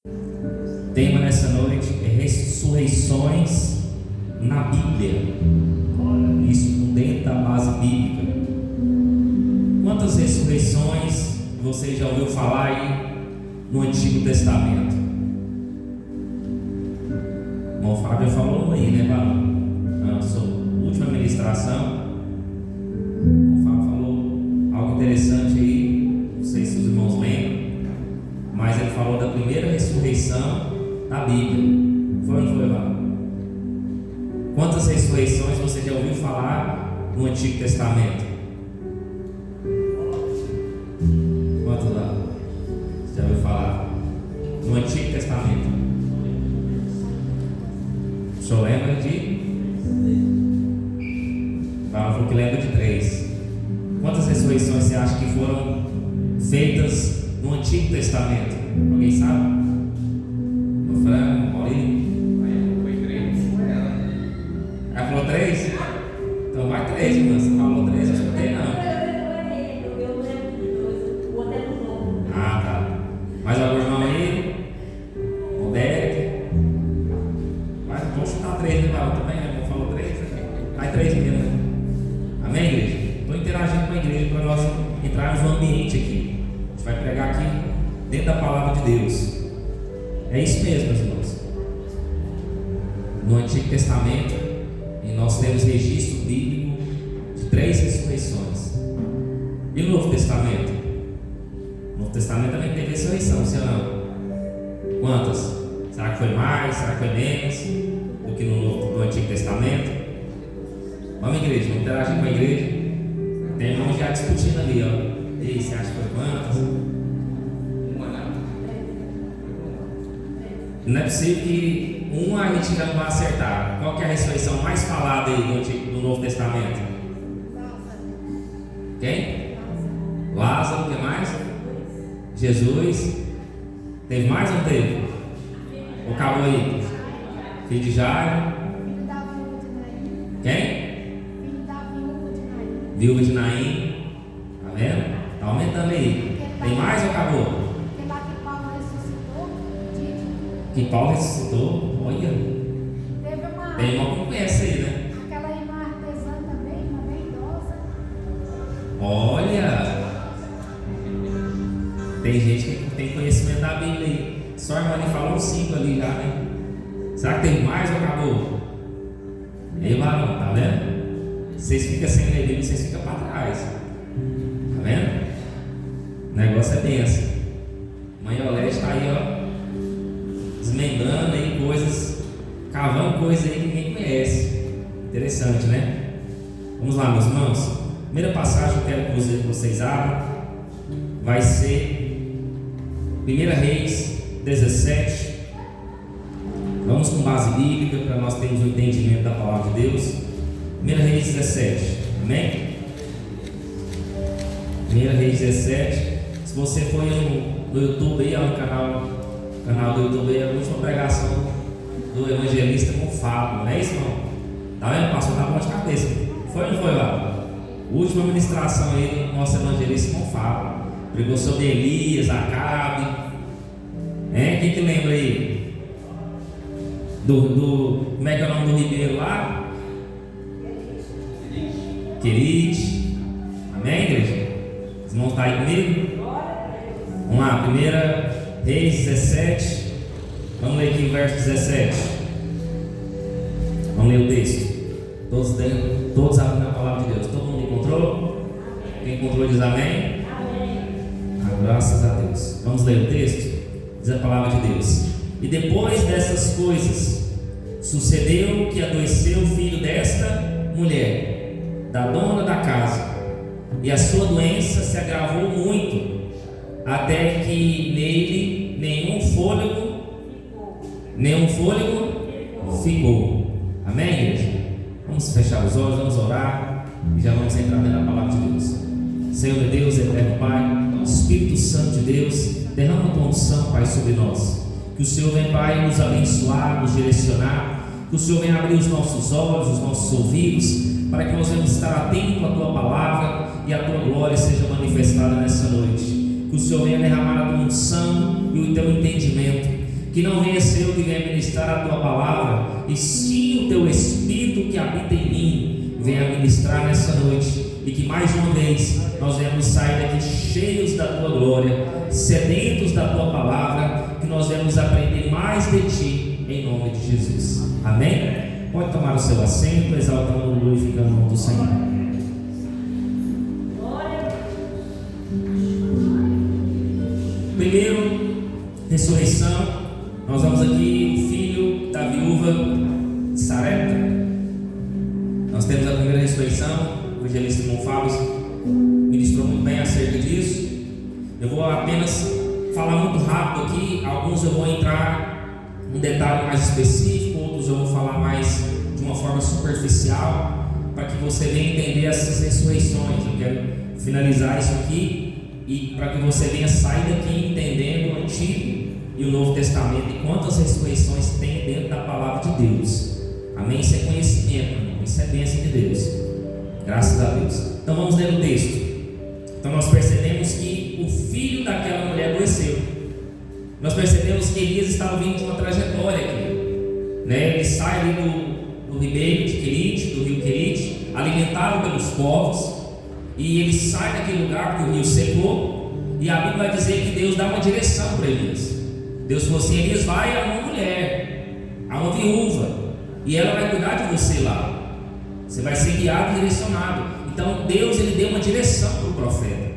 O tema nessa noite é ressurreições na Bíblia. Isso dentro da base bíblica. Quantas ressurreições você já ouviu falar aí no Antigo Testamento? O irmão Fábio falou aí, né, Barão? Na sua última ministração, o irmão Fábio falou algo interessante aí. Não sei se os irmãos lembram, mas ele falou da primeira ressurreição da Bíblia. Foi ou não foi, Barão? Quantas ressurreições você já ouviu falar no Antigo Testamento? Quantas lá? Você já ouviu falar? No Antigo Testamento? O senhor lembra de? Barão falou que lembra de 3. Quantas ressurreições você acha que foram feitas no Antigo Testamento? Alguém sabe? O Franco, Paulinho? Ela falou 3? Então vai 3, irmã. Você falou 3, eu escutei não. Ah, tá. Mais algum irmão aí? O Derek? Mas vamos chutar 3, né, Barão? Também, né? Não falou 3? Vai 3 mesmo. Amém, igreja? Estou interagindo com a igreja para nós entrarmos no ambiente aqui. A gente vai pregar aqui dentro da palavra de Deus. É isso mesmo, meus irmãos. No Antigo Testamento, nós temos registro bíblico de 3 ressurreições. E no Novo Testamento? No Novo Testamento também teve ressurreição, sim ou não? Quantas? Será que foi mais? Será que foi menos do que no Antigo Testamento? Vamos, igreja, vamos interagir com a igreja. Tem irmãos já discutindo ali, ó. E aí, você acha que foi quantas? Não é possível que uma a gente já não vai acertar. Qual que é a ressurreição mais falada aí do Novo Testamento? Quem? Lázaro, o que mais? Jesus. Teve mais ou não teve? Ou acabou aí? Filho de Jairo. Quem? Viúva de Naim. Tá vendo? Tá aumentando aí. Tem mais ou acabou? Que Paulo ressuscitou, olha. Tem irmão que não conhece aí, né? Aquela irmã artesã também, uma bem idosa. Olha. Tem gente que tem conhecimento da Bíblia aí. Só a irmã ali falou 5 ali já, né? Será que tem mais ou acabou? Ei, varão, tá vendo? Vocês ficam sem ler Bíblia, vocês ficam para trás. Tá vendo? O negócio é benção. Mãe Olete está aí, ó. Desmembrando aí coisas, cavando coisas aí que ninguém conhece. Interessante, né? Vamos lá, meus irmãos. Primeira passagem que eu quero que vocês abram vai ser 1 Reis 17. Vamos com base bíblica para nós termos o entendimento da palavra de Deus. 1 Reis 17. Amém? 1 Reis 17. Se você for no YouTube aí, no canal do YouTube, é a última pregação do evangelista com Fábio, não é isso, irmão? Tá vendo? Passou na mão de cabeça. Foi ou não foi lá? Última ministração aí do nosso evangelista com Fábio. Pregou sobre Elias, Acabe. Quem que lembra aí? Como é que é o nome do ribeiro lá? Querite. Amém, igreja? Os irmãos estão aí comigo? Vamos lá, 1 Reis 17, vamos ler aqui o verso 17. Vamos ler o texto. Todos abrem a palavra de Deus. Todo mundo encontrou? Quem encontrou diz amém? Graças a Deus. Vamos ler o texto? Diz a palavra de Deus. E depois dessas coisas, sucedeu que adoeceu o filho desta mulher, da dona da casa, e a sua doença se agravou muito, até que nele nenhum fôlego ficou. Amém, igreja? Vamos fechar os olhos, vamos orar e já vamos entrar dentro da palavra de Deus. Senhor de Deus, eterno Pai, Espírito Santo de Deus, derrama a tua unção, Pai, sobre nós. Que o Senhor venha, Pai, nos abençoar, nos direcionar. Que o Senhor venha abrir os nossos olhos, os nossos ouvidos, para que nós venhamos estar atentos à tua palavra e a tua glória seja manifestada nessa noite. Que o Senhor venha derramar a tua unção e o teu entendimento. que não venha ser eu que venha ministrar a tua palavra, e sim o teu Espírito que habita em mim venha ministrar nessa noite, e que mais uma vez nós venhamos sair daqui cheios da tua glória, sedentos da tua palavra, que nós venhamos aprender mais de ti, em nome de Jesus. Amém? Pode tomar o seu assento, exaltando e glorificando o nome do Senhor. Primeiro, ressurreição. Nós vamos aqui o filho da viúva de Sarepta. Nós temos a primeira ressurreição. O evangelista irmão Fábio ministrou muito bem acerca disso. Eu vou apenas falar muito rápido aqui. Alguns eu vou entrar em detalhe mais específico, outros eu vou falar mais de uma forma superficial, para que você venha entender essas ressurreições. Eu quero finalizar isso aqui e para que você venha sair daqui entendendo o Antigo e o Novo Testamento e quantas ressurreições tem dentro da palavra de Deus. Amém? Isso é conhecimento, irmão. Isso é bênção de Deus. Graças a Deus. Então vamos ler o texto. Então nós percebemos que o filho daquela mulher adoeceu. Nós percebemos que Elias estava vindo de uma trajetória aqui, né? Ele sai ali do ribeiro de Querite, do rio Querite, alimentado pelos povos, e ele sai daquele lugar porque o rio secou, e a Bíblia vai dizer que Deus dá uma direção para Elias. Deus falou assim: Elias, vai a uma mulher, a uma viúva, e ela vai cuidar de você lá. Você vai ser guiado e direcionado. Então Deus, ele deu uma direção para o profeta.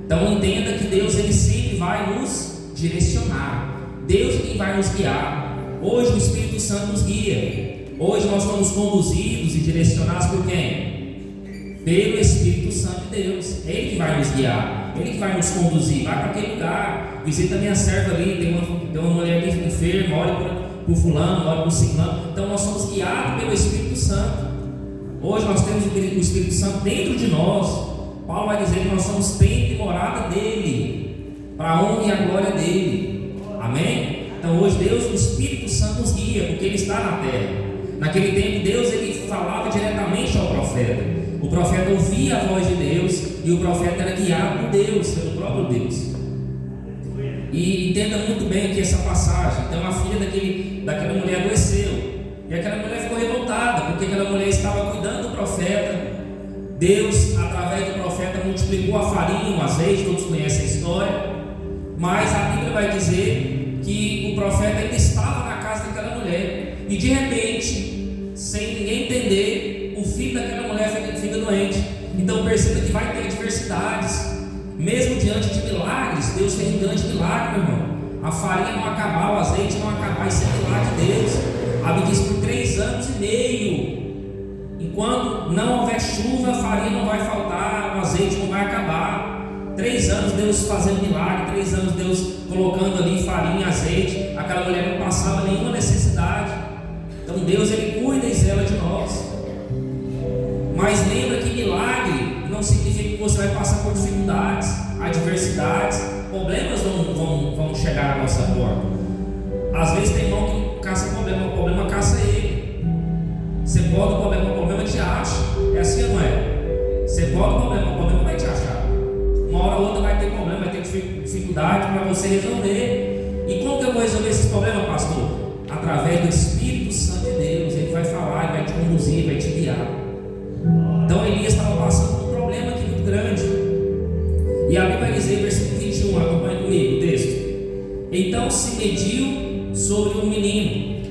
Então entenda que Deus, ele sempre vai nos direcionar. Deus é quem vai nos guiar. Hoje o Espírito Santo nos guia. Hoje nós somos conduzidos e direcionados por quem? Pelo Espírito Santo de Deus. É Ele que vai nos guiar, Ele que vai nos conduzir. Vai para aquele lugar, visita a minha serva ali, tem uma mulher ali enferma, olha para o fulano, olha para o ciclano. Então nós somos guiados pelo Espírito Santo. Hoje nós temos o Espírito Santo dentro de nós. Paulo vai dizer que nós somos templo e morada dele, para a honra e a glória dele. Amém? Então hoje Deus, o Espírito Santo nos guia, porque Ele está na terra. Naquele tempo Deus, ele falava diretamente ao profeta. O profeta ouvia a voz de Deus, e o profeta era guiado por Deus, pelo próprio Deus. E entenda muito bem aqui essa passagem. Então a filha daquela mulher adoeceu, e aquela mulher ficou revoltada, porque aquela mulher estava cuidando do profeta. Deus, através do profeta, multiplicou a farinha, o azeite, todos conhecem a história. Mas a Bíblia vai dizer que o profeta ainda estava na casa daquela mulher, e de repente, sem ninguém entender, o filho daquela mulher fica doente. Então perceba que vai ter adversidades, mesmo diante de milagres. Deus fez um grande milagre, meu irmão. A farinha não acabar, o azeite não acabar, isso é milagre de Deus. A Bíblia diz: por 3 anos e meio, enquanto não houver chuva, a farinha não vai faltar, o azeite não vai acabar. 3 anos Deus fazendo milagre, 3 anos Deus colocando ali farinha, azeite. Aquela mulher não passava nenhuma necessidade. Então Deus, ele cuida e zela de nós. Mas lembra que milagre não significa que você vai passar por dificuldades, adversidades, problemas vão chegar à nossa porta. Às vezes tem irmão que caça problema, o problema caça ele. Você pode o problema te acha. É assim ou não é? Você pode o problema vai te achar. Uma hora ou outra vai ter problema, vai ter dificuldade para você resolver. E como que eu vou resolver esses problemas, pastor? Através do Espírito Santo de Deus. Ele vai falar, ele vai te conduzir, vai te guiar. Então Elias estava passando por um problema aqui muito grande. E a Bíblia vai dizer, versículo 21, acompanha comigo o texto. Então se mediu sobre o menino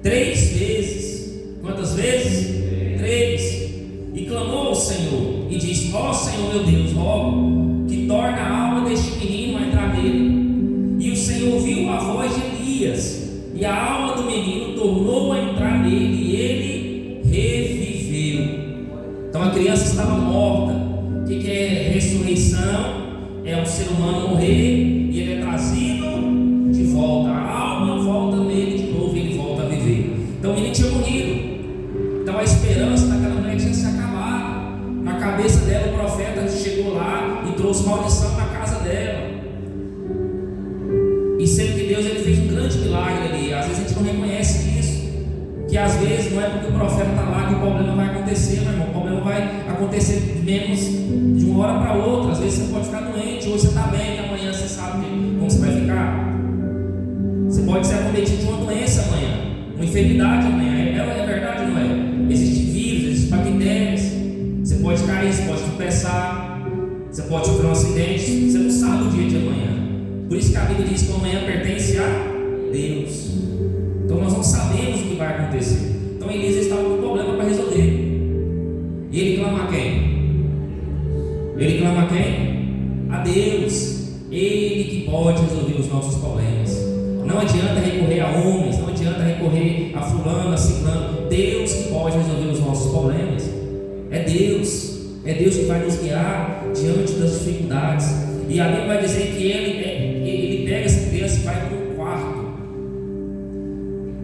3 vezes. Quantas vezes? 3. E clamou ao Senhor e disse: ó Senhor meu Deus, rogo que torne a alma deste menino a entrar nele. E o Senhor ouviu a voz de Elias, e a alma do menino tornou a entrar nele, e ele reviveu. Então a criança estava morta. O que é ressurreição? É um ser humano morrer e ele é trazido de volta. A alma volta nele de novo e ele volta a viver. Então ele tinha morrido. Então a esperança daquela mulher tinha se acabado. Na cabeça dela o profeta chegou lá e trouxe maldição na casa dela. E sendo que Deus, ele fez um grande milagre ali. Às vezes a gente não reconhece isso, que às vezes não é porque o profeta está lá que o problema vai acontecer, meu irmão. O problema vai acontecer menos de uma hora para outra. Às vezes você pode ficar doente, hoje você está bem, e amanhã você sabe como você vai ficar. Você pode ser acometido de uma doença amanhã, uma enfermidade amanhã. É verdade ou não é? Existem vírus, existem bactérias. Você pode cair, você pode tropeçar, você pode sofrer um acidente. Você não sabe o dia de amanhã. Por isso que a Bíblia diz que o amanhã pertence a Deus. Então nós não sabemos o que vai acontecer. Então Elias estava com um problema para resolver. E ele clama a quem? Ele clama a quem? A Deus. Ele que pode resolver os nossos problemas. Não adianta recorrer a homens, não adianta recorrer a fulano, a ciclano. Deus que pode resolver os nossos problemas. É Deus que vai nos guiar diante das dificuldades. E a Bíblia vai dizer que ele pega essa criança e vai para um quarto.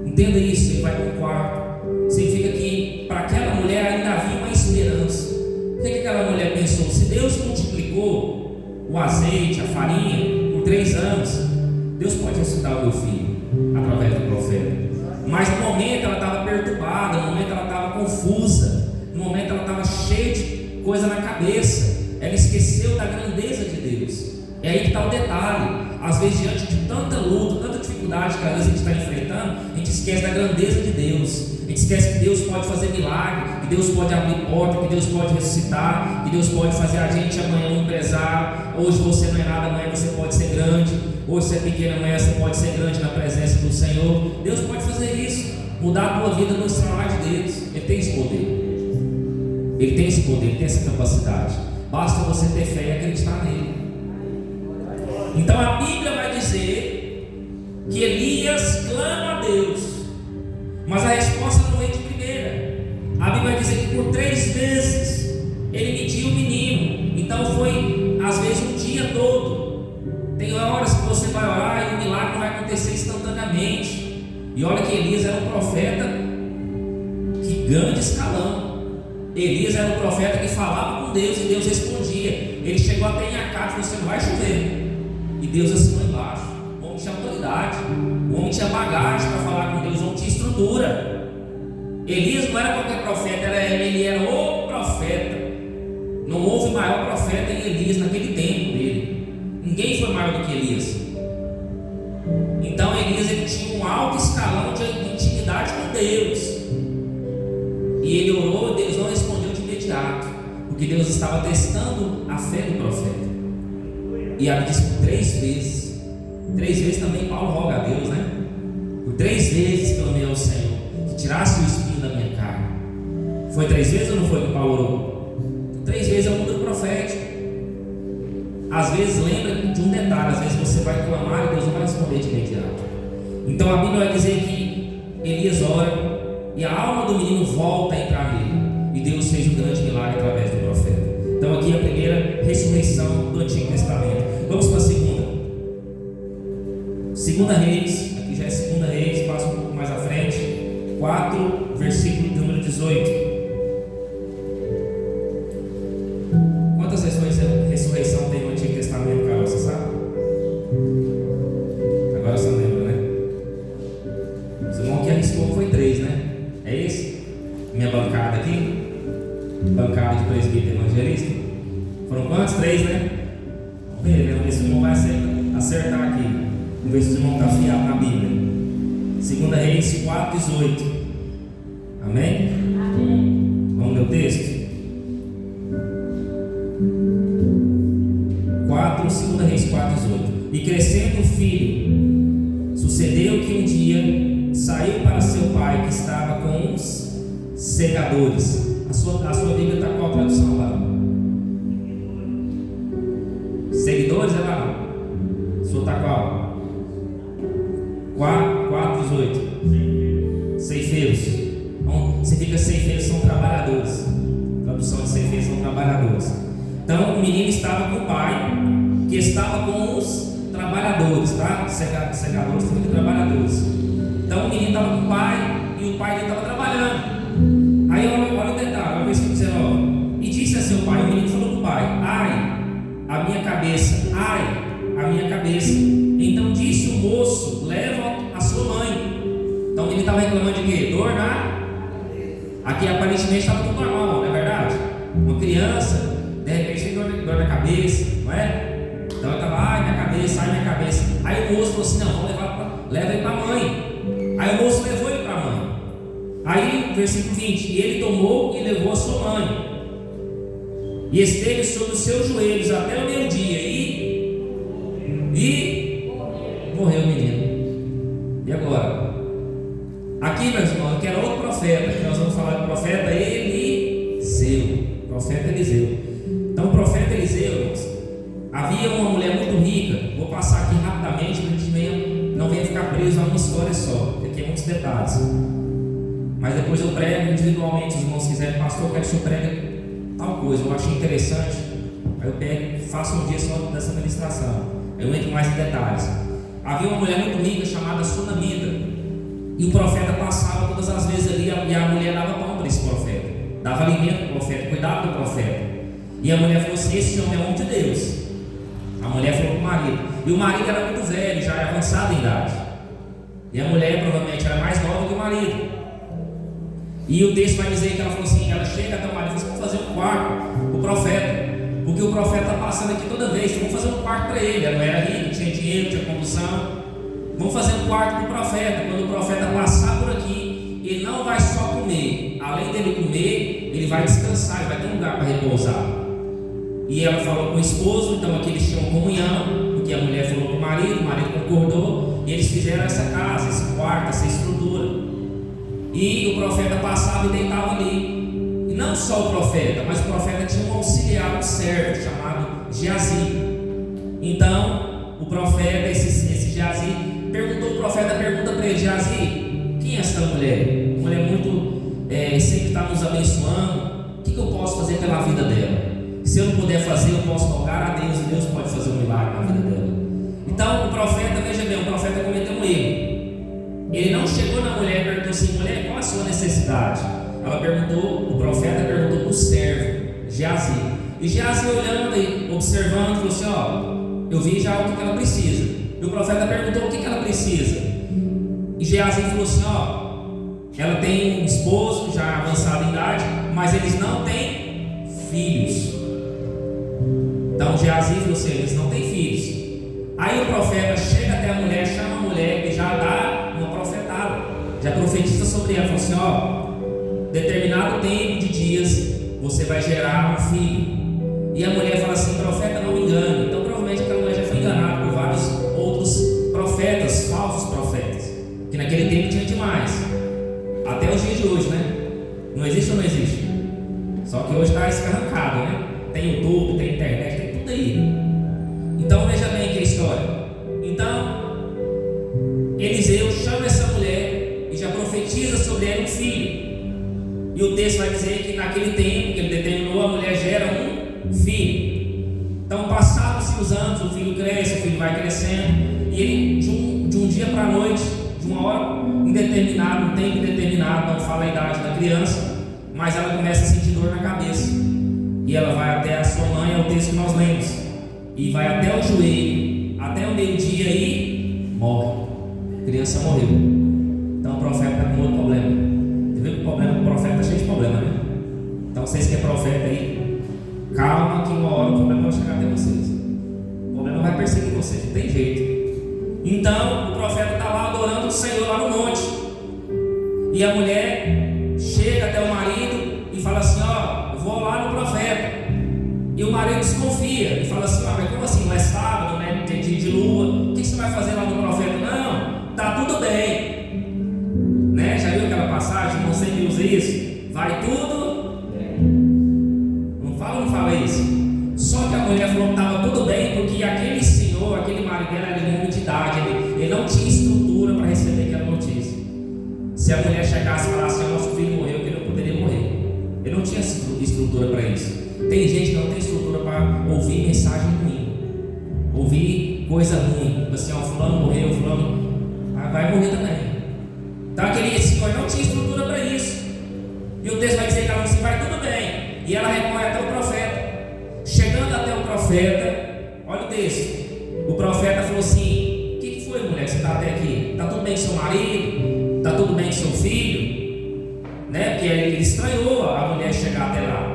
Entenda isso, ele vai para um quarto. Significa que para aquela mulher ainda havia uma esperança. O que aquela mulher pensou? Se Deus multiplicou o azeite, a farinha, por 3 anos, Deus pode ressuscitar o meu filho através do profeta. Mas no momento ela estava perturbada, no momento ela estava confusa, no momento ela estava cheia de coisa na cabeça. Ela esqueceu da grandeza de Deus. É aí que está o detalhe. Às vezes, diante de tanta luta, tanta dificuldade que às vezes a gente está enfrentando, a gente esquece da grandeza de Deus. A gente esquece que Deus pode fazer milagre, que Deus pode abrir porta, que Deus pode ressuscitar, que Deus pode fazer a gente amanhã um empresário. Hoje você não é nada, amanhã você pode ser grande. Hoje você é pequeno, amanhã você pode ser grande na presença do Senhor. Deus pode fazer isso, mudar a tua vida no extraordinário de Deus. Ele tem esse poder. Ele tem esse poder, ele tem essa capacidade. Basta você ter fé e acreditar nele. Então a Bíblia vai dizer que Elias clama a Deus, mas a resposta não vem de primeira. A Bíblia vai dizer que por 3 vezes ele mediu o menino. Então foi às vezes um dia todo. Tem horas que você vai orar e o milagre vai acontecer instantaneamente. E olha que Elias era um profeta de grande escalão. Elias era um profeta que falava com Deus e Deus respondia. Ele chegou até em Acabe e falou: você não vai chover. E Deus assinou embaixo. O homem tinha autoridade, o homem tinha bagagem para falar com Deus, o homem tinha estrutura. Elias não era qualquer profeta, ele era o profeta. Não houve maior profeta em Elias naquele tempo dele. Ninguém foi maior do que Elias. Então Elias ele tinha um alto escalão de intimidade com Deus. E ele orou, Deus não respondeu de imediato, porque Deus estava testando a fé do profeta. E a Bíblia diz por 3 vezes. 3 vezes também Paulo roga a Deus, né? Por 3 vezes clamei ao Senhor que tirasse o espinho da minha carne. Foi 3 vezes ou não foi que Paulo orou? 3 vezes é o número profético. Às vezes lembra de um detalhe, às vezes você vai clamar e Deus não vai responder de imediato. Então a Bíblia vai dizer que Elias ora e a alma do menino volta a entrar nele. E Deus fez um grande milagre através do profeta. Então aqui é a primeira ressurreição do Antigo Testamento. Vamos para a segunda. Segunda Reis, aqui já é Segunda Reis, passa um pouco mais à frente. 4, versículo número 18. Quantas ressurreição tem no Antigo Testamento, Carol? Você sabe? Agora você lembra, né? Os irmãos que arriscou foi 3, né? É isso? Minha bancada aqui? Bancada de presbítero evangelista? Foram quantos? 3, né? Vamos ver, né? Vamos ver se o irmão vai acertar aqui. Vamos ver se o irmão está afiado na Bíblia. 2 Reis 4, 18. Amém? Amém. Vamos ler o texto? 2 Reis 4, 18. E crescendo o filho, sucedeu que um dia saiu para seu pai, que estava com os segadores. A sua Bíblia está qual tradução lá? Seguidores é lá? A sua está qual? 4, 18. Ceifeiros. Então, significa ceifeiros são trabalhadores. A tradução de ceifeiros são trabalhadores. Então o menino estava com o pai, que estava com os trabalhadores, tá? Segadores significa trabalhadores. Então o menino estava com o pai e o pai dele estava trabalhando. Aí olha o detalhe, olha o versículo 19. E disse a seu pai, o menino falou para o pai: ai, a minha cabeça, ai, a minha cabeça. Então disse o moço: leva a sua mãe. Então o menino estava reclamando de quê? Dor na... Aqui aparentemente estava tudo normal, não é verdade? Uma criança, de repente tem dor na cabeça, não é? Então eu estava, ai minha cabeça. Aí o moço falou assim: não, vamos levar leva ele para a mãe. Aí o moço levou ele para a mãe. Aí, versículo 20: e ele tomou e levou a sua mãe, e esteve sobre os seus joelhos até o meio-dia, e morreu o menino. E agora? Aqui, meus irmãos, eu quero outro profeta, que nós vamos falar do profeta Eliseu. Profeta Eliseu. Então, o profeta Eliseu, irmãos, havia uma mulher muito rica. Vou passar aqui rapidamente para a gente não venha ficar preso a uma história só, porque aqui é muitos detalhes. Mas depois eu prego individualmente, os irmãos quiserem, pastor, eu quero que o senhor pregue tal coisa, eu achei interessante. Aí eu pego, faço um dia só dessa ministração. Eu entro mais em detalhes. Havia uma mulher muito rica chamada Sunamita, e o profeta passava todas as vezes ali, e a mulher dava pão para esse profeta, dava alimento para o profeta, cuidava do profeta. E a mulher falou assim: esse homem é homem de Deus. A mulher falou para o marido, e o marido era muito velho, já era avançado em idade, e a mulher provavelmente era mais nova que o marido. E o texto vai dizer que ela falou assim, ela chega até o marido e falou assim: vamos fazer um quarto para o profeta, porque o profeta está passando aqui toda vez, então vamos fazer um quarto para ele. Ela não era rico, tinha dinheiro, tinha condução. Vamos fazer um quarto para o profeta. Quando o profeta passar por aqui, ele não vai só comer, além dele comer, ele vai descansar, ele vai ter um lugar para repousar. E ela falou com o esposo, então aqui eles tinham comunhão, porque a mulher falou com o marido concordou, e eles fizeram essa casa, esse quarto, essa estrutura. E o profeta passava e deitava ali. E não só o profeta, mas o profeta tinha um auxiliar, um servo chamado Geazi. Então o profeta, esse Geazi, o profeta pergunta para ele: Geazi, quem é essa mulher? Uma mulher muito sempre está nos abençoando. O que eu posso fazer pela vida dela? Se eu não puder fazer, eu posso rogar a Deus, e Deus pode fazer um milagre na vida dela. Então o profeta, veja bem, o profeta cometeu um erro. Ele não chegou na mulher e perguntou assim: mulher, qual a sua necessidade? O profeta perguntou para o servo, Geazi. E Geazi, olhando e observando, falou assim: ó, eu vi já o que ela precisa. E o profeta perguntou: o que ela precisa? E Geazi falou assim: ó, ela tem um esposo já avançado em idade, mas eles não têm filhos. Então Geazi falou assim: eles não têm filhos. Aí o profeta chega até a mulher, chama a mulher e já dá uma profetada, já profetiza sobre ela, falou assim: ó, determinado tempo de dias você vai gerar um filho. E a mulher fala assim: profeta, não me engane. Então provavelmente aquela mulher já foi enganada por vários outros profetas, falsos profetas, que naquele tempo tinha demais, até os dias de hoje, né? Não existe ou não existe? Só que hoje está escarrancado, né? Tem YouTube, tem internet, tem tudo aí. Então veja bem aqui a história. Então Eliseu chama essa mulher e já profetiza sobre ela um filho. E o texto vai dizer que naquele tempo que ele determinou, a mulher gera um filho. Então passaram-se os anos, o filho cresce, o filho vai crescendo, e ele de um dia para a noite, de uma hora indeterminada, um tempo indeterminado, não fala a idade da criança, mas ela começa a sentir dor na cabeça. E ela vai até a sua mãe, é o texto que nós lemos, e vai até o joelho, até o meio-dia e morre. A criança morreu. Então o profeta está com outro problema. Você viu que o problema do profeta está cheio de problema, né? Então vocês que é profeta aí, calma que uma hora o problema vai chegar até vocês. O problema vai perseguir vocês, não tem jeito. Então o profeta está lá adorando o Senhor lá no monte. E a mulher chega até o marido e fala assim: ó, eu vou lá no profeta. E o marido desconfia e fala assim: mas como assim? Não é sábado, né? De lua, o que você vai fazer lá no profeta? Não, tá tudo bem, né? Já viu aquela passagem? Não sei quem usa isso. Vai tudo bem. Não fala isso. Só que a mulher falou que estava tudo bem, porque aquele senhor, aquele marido dela era de muita idade, ele não tinha estrutura para receber aquela notícia. Se a mulher chegasse e falasse: nosso filho morreu, que ele não poderia morrer. Ele não tinha estrutura para isso. Tem gente que não tem estrutura para ouvir mensagem ruim, ouvir coisa ruim, tipo assim: ó, fulano morreu, fulano vai morrer também. Então aquele senhor não tinha estrutura para isso. E o texto vai dizer que ela disse: vai tudo bem. E ela recorre até o profeta. Chegando até o profeta, olha o texto. O profeta falou assim: o que foi, mulher, que você está até aqui? Está tudo bem com seu marido? Está tudo bem com seu filho? Né? Porque ele estranhou a mulher chegar até lá.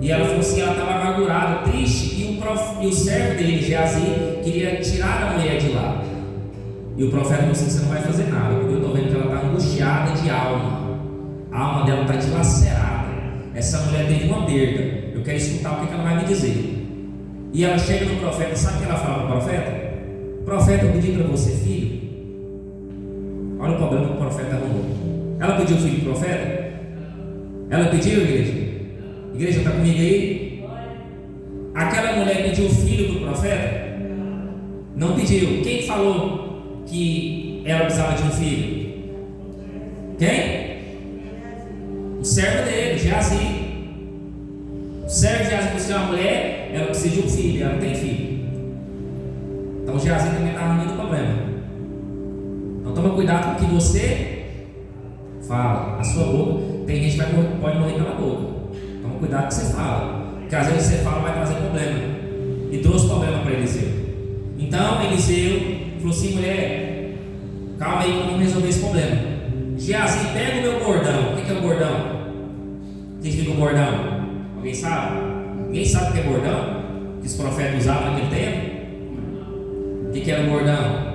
E ela falou assim: ela estava amargurada, triste, e o servo dele, Geazi, queria tirar a mulher de lá. E o profeta falou assim: você não vai fazer nada, porque eu estou vendo que ela está angustiada de alma. A alma dela está dilacerada. Essa mulher teve uma perda. Eu quero escutar o que ela vai me dizer. E ela chega no profeta, sabe o que ela fala para o profeta? Profeta, eu pedi para você filho. Olha o problema que o profeta arrumou. Ela pediu filho para o profeta? Ela pediu, igreja? Igreja, está comigo aí? Aquela mulher pediu filho para o profeta? Não pediu. Quem falou que ela precisava de um filho? Quem? O servo dele, Geazi. O servo de Geazi precisa de uma mulher, ela precisa de um filho, ela não tem filho. Então Geazi também está arrumando problema. Então toma cuidado com o que você fala. A sua boca, tem gente que pode morrer pela boca. Toma cuidado com o que você fala, porque às vezes você fala vai trazer problema. E trouxe problema para Eliseu. Então Eliseu falou assim: mulher, calma aí que vamos resolver esse problema. Geazi, pega o meu bordão. O que é o bordão? O que significa o bordão? Alguém sabe? Ninguém sabe o que é bordão? Que os profetas usavam naquele tempo? O que era o bordão?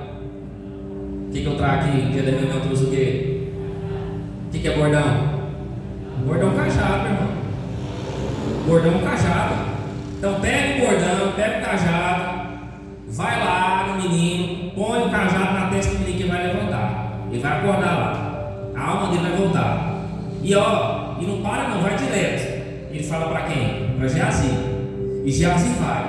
O que eu trago aqui? Dia da reunião eu trouxe o quê? O que é bordão? Bordão é um cajado, meu irmão. Bordão é um cajado. Então pega o bordão, pega o cajado, vai lá no menino, põe o cajado na testa do menino que vai levantar. Ele vai acordar lá. A alma dele vai voltar. E ó, e não para não, vai direto. Ele fala para quem? Para Geazi. E Geazi vai.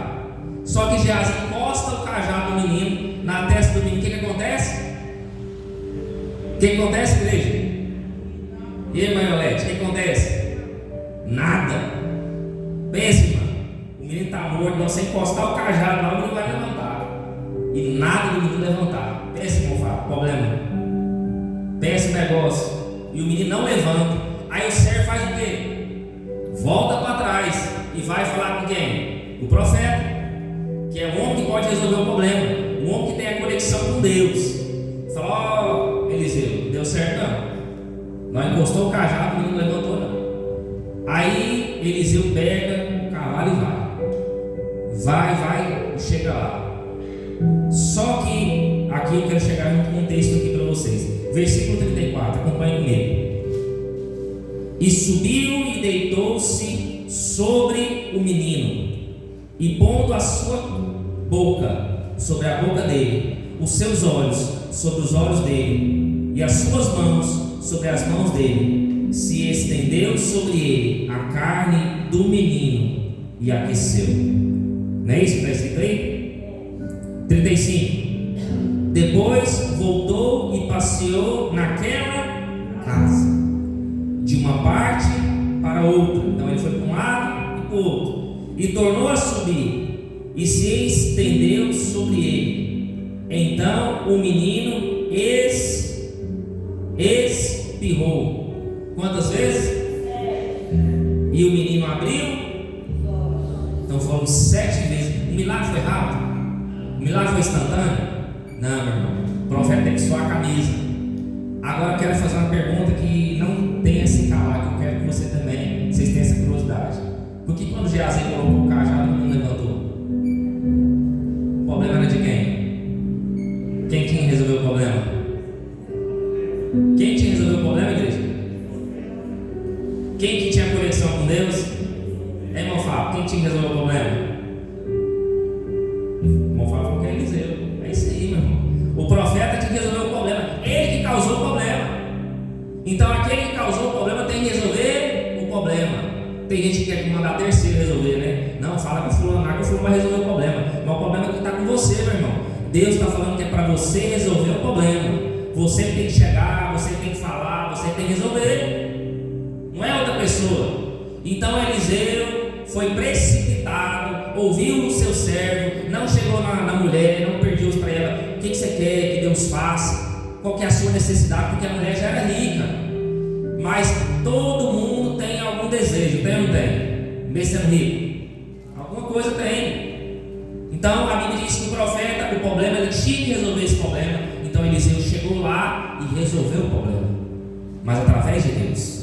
Só que Geazi encosta o cajado do menino na testa do menino. O que acontece? O que acontece, igreja? E aí, mãe Olete, o que acontece? Nada. Pensa, irmão. O menino está morto, você encostar o cajado lá, o menino vai levantar. E nada do menino levantar. Pensa, irmão, fala, problema. Pensa o negócio. E o menino não levanta. Aí o servo faz o quê? Volta para trás e vai falar com quem? O profeta, que é o homem que pode resolver o problema, o homem que tem a conexão com Deus. Fala: ó, Eliseu, deu certo não? Nós encostou o cajado, o menino não levantou não. Aí Eliseu pega o cavalo e vai, chega lá. Só que aqui eu quero chegar num contexto aqui para vocês. Versículo 34, acompanhe comigo. E subiu e deitou-se sobre o menino, e pondo a sua boca sobre a boca dele, os seus olhos sobre os olhos dele, e as suas mãos sobre as mãos dele, se estendeu sobre ele a carne do menino e aqueceu. Não é isso que está escrito aí? 35. Depois voltou e passeou naquela casa, de uma parte para outra. Então ele foi para um lado e para o outro, e tornou a subir, e se estendeu sobre ele. Então o menino espirrou. Quantas vezes? E o menino abriu. Então foram 7 vezes. O milagre foi rápido? O milagre foi instantâneo? Não, meu irmão. O profeta tem que suar a camisa. Agora eu quero fazer uma pergunta que não tem esse calar, que eu quero que você também, vocês tenham essa curiosidade. Por que quando Geazi colocou o cajado, o menino levantou? O problema era de quem? Quem tinha que resolver o problema? Quem tinha que resolver o problema, igreja? Quem que tinha conexão com Deus? É, irmão Fábio, quem tinha que resolver o problema? Irmão Fábio falou que é Eliseu. É isso aí, meu irmão. O profeta tinha que resolver o problema. Ele que causou o problema. Então aquele que causou o problema tem que resolver o problema. Tem gente que quer mandar terceiro resolver, né? Não, fala com o fulano lá que o fulano vai resolver o problema. Mas o problema é que está com você, meu irmão. Deus está falando que é para você resolver o problema. Você tem que chegar, você tem que falar, você tem que resolver. Não é outra pessoa. Então Eliseu foi precipitado, ouviu o seu servo, não chegou na mulher, não pediu para ela: o que você quer que Deus faça? Qual que é a sua necessidade? Porque a mulher já era rica. Mas todo mundo tem algum desejo, tem ou não tem? Mesmo sendo rico, alguma coisa tem. Então a Bíblia diz que o profeta, o problema, ele tinha que resolver esse problema. Então Eliseu chegou lá e resolveu o problema, mas através de Deus.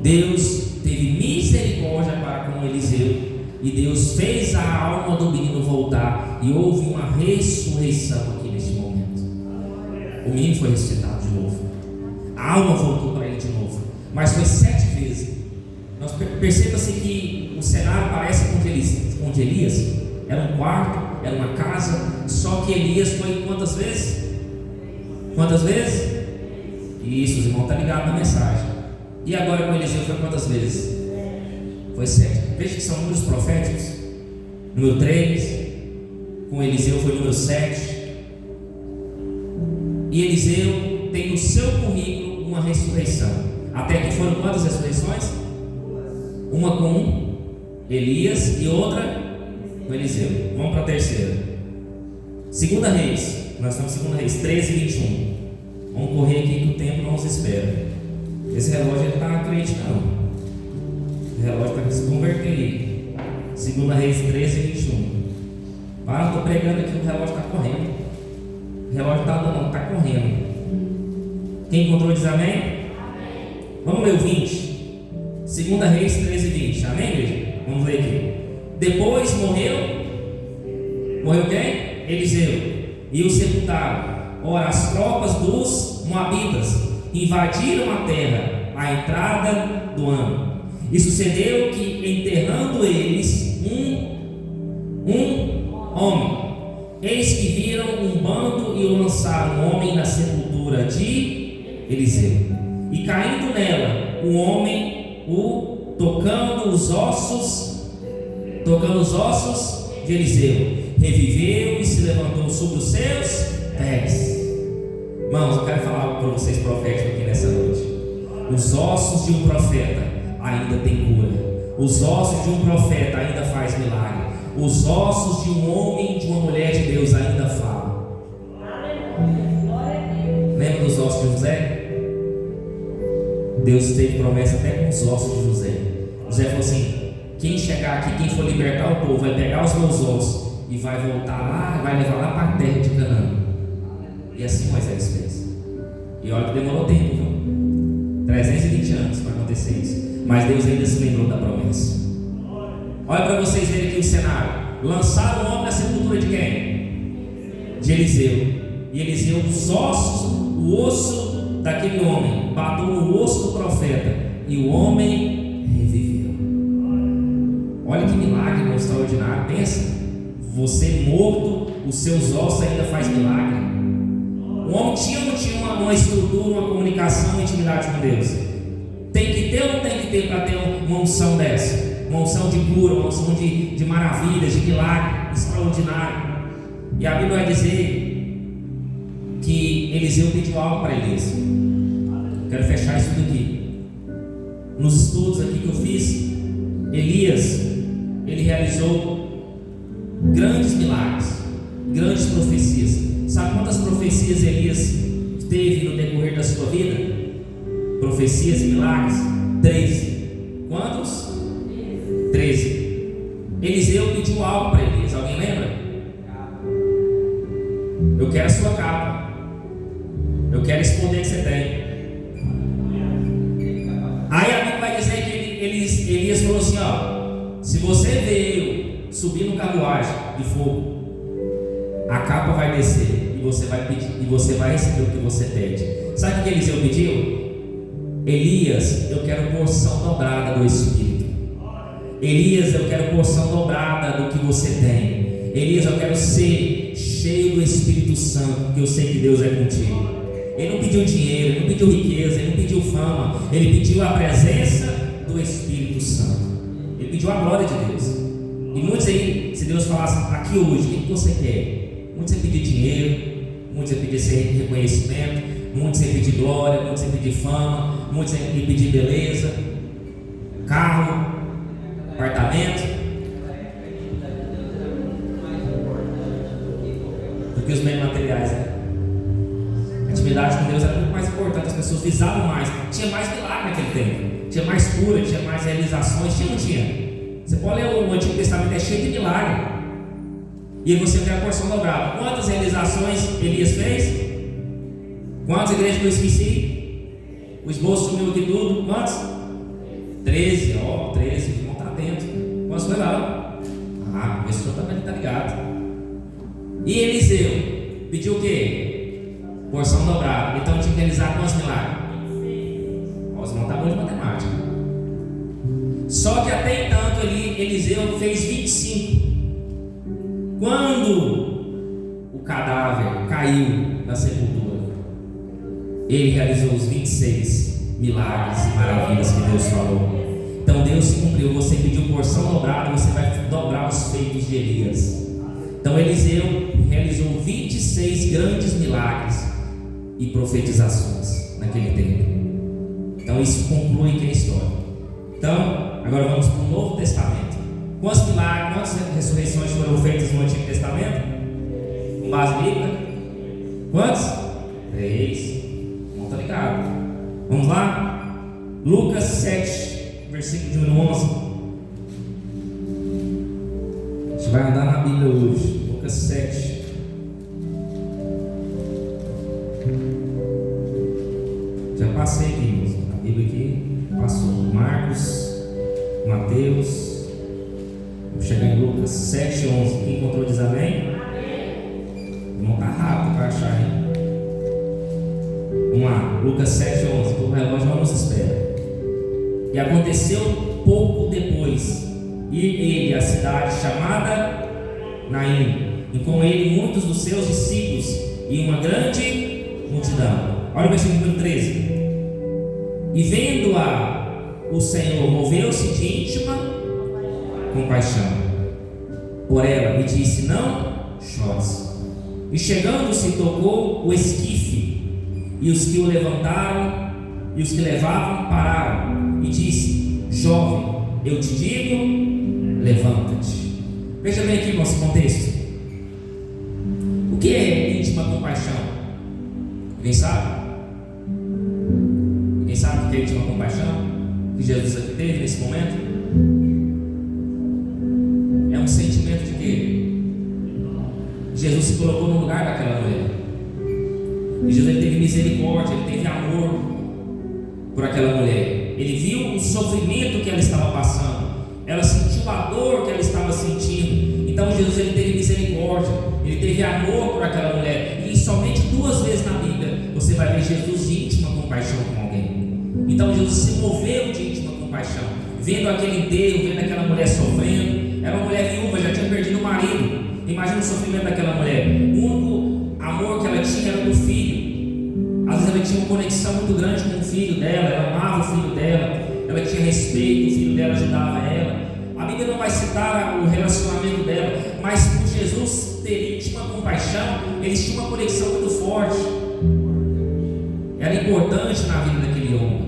Deus teve misericórdia para com Eliseu, e Deus fez a alma do menino voltar, e houve uma ressurreição aqui neste momento. O menino foi ressuscitado de novo. A alma voltou para ele de novo. Mas foi 7 vezes. Perceba-se que o cenário parece com de Elias. Era um quarto, era uma casa. Só que Elias foi quantas vezes? Quantas vezes? Isso, os irmãos estão ligados na mensagem. E agora com Eliseu foi quantas vezes? Foi 7. Veja que são números proféticos. Número 3. Com Eliseu foi número 7. E Eliseu tem no seu currículo uma ressurreição. Até que foram quantas ressurreições? Uma com Elias e outra com Eliseu. Vamos para a terceira. 2 Reis. Nós estamos em 2 Reis 13 e 21. Vamos correr aqui que o tempo não nos espera. Esse relógio está crente não. O relógio está para se converter aí. 2 Reis 13 e 21. Para, estou pregando aqui, o relógio está correndo. O relógio está correndo. Quem encontrou diz amém? Amém. Vamos ler o 20. 2 Reis 13 e 20. Amém, igreja? Vamos ler aqui. Depois morreu quem? Eliseu. E o sepultaram. Ora, as tropas dos moabitas invadiram a terra à entrada do ano. E sucedeu que, enterrando eles um homem, eis que viram um bando e o lançaram um homem na sepultura de Eliseu. E caindo nela, o homem, tocando os ossos de Eliseu, reviveu e se levantou sobre os seus pés. Irmãos, eu quero falar algo para vocês profético aqui nessa noite. Os ossos de um profeta ainda têm cura. Os ossos de um profeta ainda faz milagre. Os ossos de um homem e de uma mulher de Deus ainda falam. Lembra dos ossos de José? Deus teve promessa até com os ossos de José. José falou assim: quem chegar aqui, quem for libertar o povo, vai pegar os meus ossos e vai voltar lá, vai levar lá para a terra de Canaã. E assim Moisés fez. E olha que demorou tempo, viu? 320 anos para acontecer isso. Mas Deus ainda se lembrou da promessa. Olha para vocês verem aqui o cenário. Lançaram o homem na sepultura de quem? De Eliseu. E Eliseu, os ossos, o osso daquele homem bateu no osso do profeta, e o homem reviveu. Olha que milagre extraordinário. Pensa, você morto, os seus ossos ainda faz milagre. O homem tinha ou não tinha uma estrutura, uma comunicação, uma intimidade com Deus? Tem que ter ou não tem que ter para ter uma unção dessa? Uma unção de cura, uma unção de maravilhas, de milagre extraordinário. E a Bíblia vai dizer que Eliseu pediu algo para Elias. Quero fechar isso daqui. Nos estudos aqui que eu fiz, Elias, ele realizou grandes milagres, grandes profecias. Sabe quantas profecias Elias teve no decorrer da sua vida? Profecias e milagres? 13. Quantos? 13. Eliseu pediu algo para Elias. Alguém lembra? Eu quero a sua capa. Eu quero esse poder que você tem. Aí a Bíblia vai dizer que Elias falou assim: ó, se você ver eu subir no carruagem de fogo, a capa vai descer e você vai pedir, e você vai receber o que você pede. Sabe o que Eliseu pediu? Elias, eu quero porção dobrada do Espírito. Elias, eu quero porção dobrada do que você tem. Elias, eu quero ser cheio do Espírito Santo, porque eu sei que Deus é contigo. Ele não pediu dinheiro, ele não pediu riqueza, ele não pediu fama, ele pediu a presença do Espírito Santo. Ele pediu a glória de Deus. E muitos aí, se Deus falasse aqui hoje, o que você quer? Muitos você pedir dinheiro, muitos você pedir reconhecimento, muitos você pedir glória, muitos você pedir fama, muitos você pedir beleza, carro, apartamento. Do que os bens materiais, né? A intimidade com Deus era muito mais importante, as pessoas visavam mais, tinha mais milagre naquele tempo, tinha mais cura, tinha mais realizações, tinha ou não tinha? Você pode ler o Antigo Testamento, é cheio de milagre. E aí você vê a porção dobrada. Quantas realizações Elias fez? Quantas igrejas que eu esqueci? O esboço sumiu aqui tudo. Quantos? 13, ó, 13, vão estar dentro. Quantos foi lá? Ah, o pessoal também está ligado. E Eliseu pediu o quê? porção dobrada. Então tinha que realizar quantos milagres? Os irmãos estão bons de matemática. Só que até então Eliseu fez 25. Quando o cadáver caiu na sepultura, ele realizou os 26 milagres e maravilhas que Deus falou. Então Deus se cumpriu. Você pediu porção dobrada, você vai dobrar os feitos de Elias. Então Eliseu realizou 26 grandes milagres e profetizações naquele tempo. Então isso conclui que é a história. Então, agora vamos para o Novo Testamento. Quantos milagres, quantas ressurreições foram feitas no Antigo Testamento? Com base bíblica? Quantos? 3. Não está ligado? Vamos lá? Lucas 7, versículo de 1 a 11. A gente vai andar na Bíblia hoje. Lucas 7. Já passei aqui, irmãos. A Bíblia aqui passou. Marcos, Mateus. Vamos chegar em Lucas 7, 11. Quem encontrou diz amém? Não está rápido para achar, hein? Vamos lá. Lucas 7, 11. O relógio não nos espera. E aconteceu pouco depois ir ele à cidade chamada Naim, e com ele muitos dos seus discípulos e uma grande multidão. Olha o versículo número 13. E vendo-a, o Senhor moveu-se de íntima compaixão por ela e disse: não chores. E chegando-se, tocou o esquife, e os que o levantaram e os que levavam pararam, e disse: jovem, eu te digo, levanta-te. Veja bem aqui o nosso contexto. O que é íntima compaixão? Alguém sabe? Ninguém sabe o que é íntima compaixão? Que Jesus aqui teve nesse momento? É um sentimento de que Jesus se colocou no lugar daquela mulher. E Jesus teve misericórdia, ele teve amor por aquela mulher. Ele viu o sofrimento que ela estava passando. Ela sentiu a dor que ela estava sentindo. Então Jesus ele teve misericórdia, ele teve amor por aquela mulher. E somente 2 vezes na Bíblia você vai ver Jesus de íntima compaixão com alguém. Então Jesus se moveu de íntima compaixão, vendo aquele enterro, vendo aquela mulher sofrendo. Era uma mulher viúva, já tinha perdido o marido. Imagina o sofrimento daquela mulher. O único amor que ela tinha era do filho. Às vezes ela tinha uma conexão muito grande com o filho dela, ela amava o filho dela, ela tinha respeito, o filho dela ajudava ela. A Bíblia não vai citar o relacionamento dela, mas por Jesus ter íntima compaixão, eles tinham uma conexão muito forte. Era importante na vida daquele homem.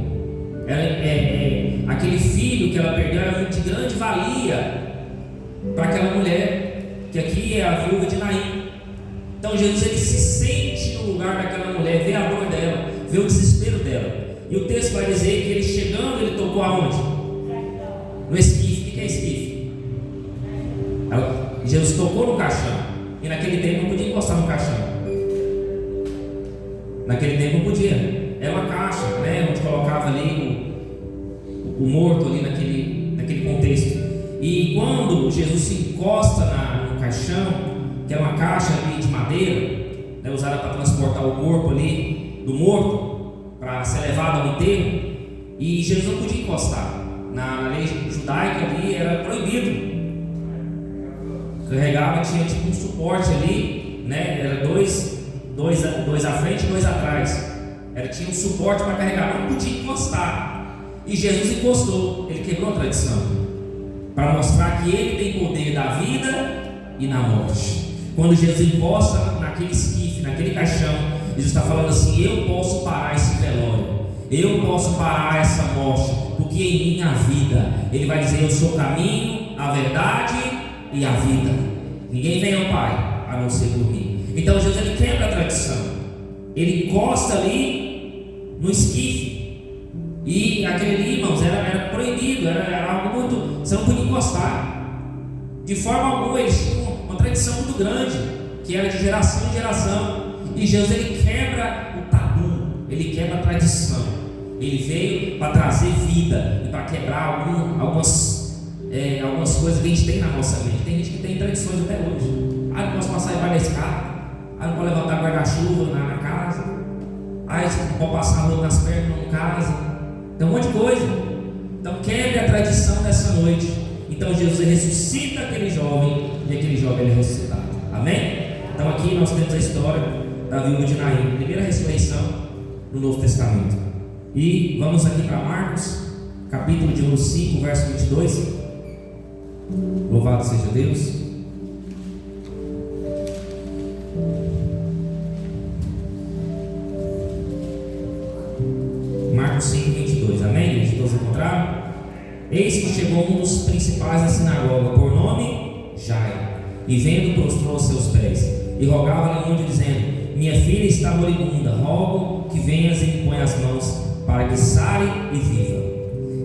Aquele filho que ela perdeu era de grande valia para aquela mulher, que aqui é a viúva de Naim. Então Jesus ele se sente no lugar daquela mulher, vê a dor dela, vê o desespero dela. E o texto vai dizer que ele chegando, ele tocou aonde? No esquife. O que é esquife? Jesus tocou no caixão. E naquele tempo não podia encostar no caixão. Naquele tempo não podia. Era uma caixa, né, onde colocava ali o morto ali naquele contexto. E quando Jesus se encosta no caixão, que era uma caixa ali de madeira, né, usada para transportar o corpo ali do morto, para ser levado ao enterro, e Jesus não podia encostar. Na lei judaica ali era proibido. Carregava, tinha tipo um suporte ali, né? Era dois à frente e 2 atrás. Tinha um suporte para carregar, não podia encostar. E Jesus encostou, ele quebrou a tradição, para mostrar que ele tem poder da vida e na morte. Quando Jesus encosta naquele esquife, naquele caixão, Jesus está falando assim: eu posso parar esse velório, eu posso parar essa morte, porque em mim há vida. Ele vai dizer: eu sou o caminho, a verdade e a vida. Ninguém vem ao Pai a não ser por mim. Então Jesus ele quebra a tradição, ele encosta ali no esquife. E aquele ali, irmãos, era proibido, era algo muito. Você não podia encostar de forma alguma. Eles tinham uma tradição muito grande, que era de geração em geração. E Jesus ele quebra o tabu, ele quebra a tradição. Ele veio para trazer vida e para quebrar algumas coisas que a gente tem na nossa mente. Tem gente que tem tradições até hoje. Não posso passar debaixo da escada. Não posso levantar guarda-chuva na casa. Aí pode passar a mão nas pernas, não casa. Tem um monte de coisa. Então quebre a tradição dessa noite. Então Jesus ressuscita aquele jovem e aquele jovem ele é ressuscitado. Amém? Então aqui nós temos a história da viúva de Naim, primeira ressurreição no Novo Testamento. E vamos aqui para Marcos, capítulo de número 5, verso 22. Louvado seja Deus. Marcos 5, 22. Amém, gente? Todos encontraram? Eis que chegou um dos principais da sinagoga, por nome Jairo, e vendo prostrou aos seus pés, e rogava-lhe muito, dizendo: minha filha está moribunda, rogo que venhas e me ponha as mãos, para que sare e viva.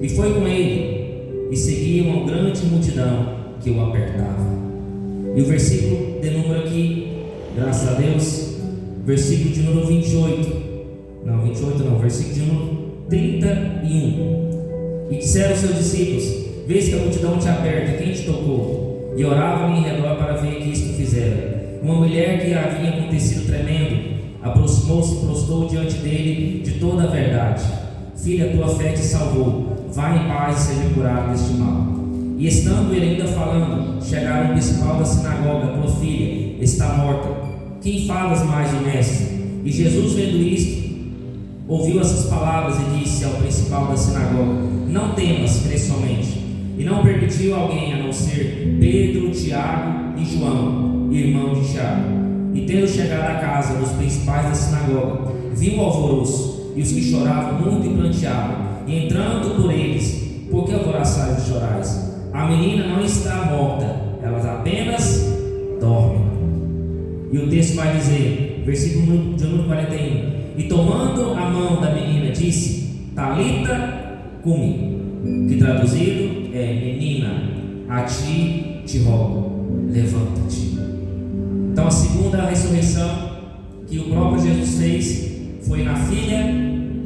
E foi com ele, e seguia uma grande multidão que o apertava. E o versículo de número aqui, graças a Deus, versículo de número 28. Não, 28 não, versículo de número 31. E disseram aos seus discípulos: vês que a multidão te aperta, quem te tocou? E oravam em redor para ver que isto fizera. Uma mulher que havia acontecido tremendo aproximou-se e prostrou diante dele de toda a verdade. Filha, tua fé te salvou, vá em paz e seja curado deste mal. E estando ele ainda falando, chegaram o principal da sinagoga: tua filha está morta, quem falas mais do mestre? E Jesus, vendo isto, ouviu essas palavras e disse ao principal da sinagoga: não temas, crê somente. E não permitiu alguém a não ser Pedro, Tiago e João, irmão de Tiago. E tendo chegado à casa dos principais da sinagoga, viu o alvoroço e os que choravam muito e pranteavam. E entrando por eles: por que alvoroçais e chorais? A menina não está morta, ela apenas dorme. E o texto vai dizer, versículo de número 41: e tomando a mão da menina, disse: Talita cumi, que traduzido é: menina, a ti te rogo, levanta-te. Então a segunda ressurreição que o próprio Jesus fez foi na filha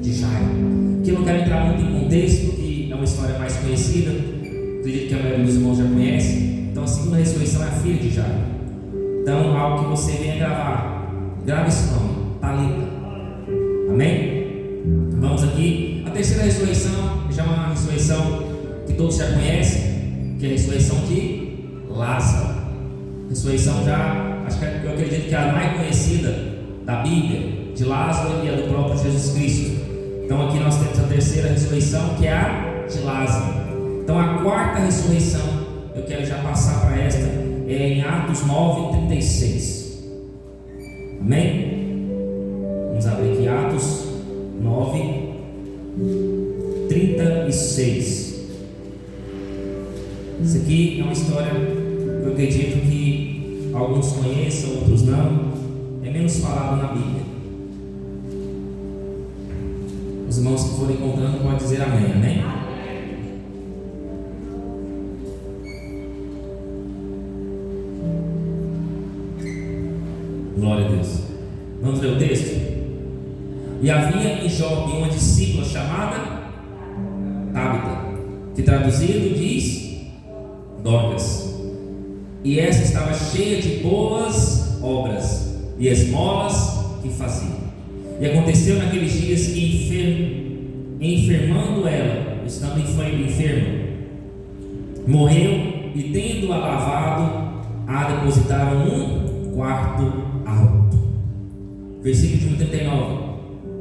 de Jairo. Que eu não quero entrar muito em contexto, que é uma história mais conhecida, acredito que a maioria dos irmãos já conhece. Então a segunda ressurreição é a filha de Jairo. Então algo que você venha gravar, grave esse nome: Talita. Amém? Vamos aqui. A terceira ressurreição já é uma ressurreição que todos já conhecem, que é a ressurreição de Lázaro. Ressurreição já, eu acredito que é a mais conhecida da Bíblia, de Lázaro e a do próprio Jesus Cristo. Então aqui nós temos a terceira ressurreição, que é a de Lázaro. Então a quarta ressurreição, eu quero já passar para esta, é em Atos 9:36. Amém? Vamos abrir aqui Atos 9:36. Isso aqui é uma história que eu acredito que alguns conheçam, outros não. É menos falado na Bíblia. Os irmãos que forem encontrando podem dizer amém, amém? Glória a Deus. Vamos ler o texto? E havia em Jope uma discípula chamada Tabita, que traduzido diz Dorcas. E essa estava cheia de boas obras e esmolas que fazia. E aconteceu naqueles dias que enfermando ela, estando enferma, morreu, e tendo-a lavado, a depositaram num quarto alto. Versículo de 39.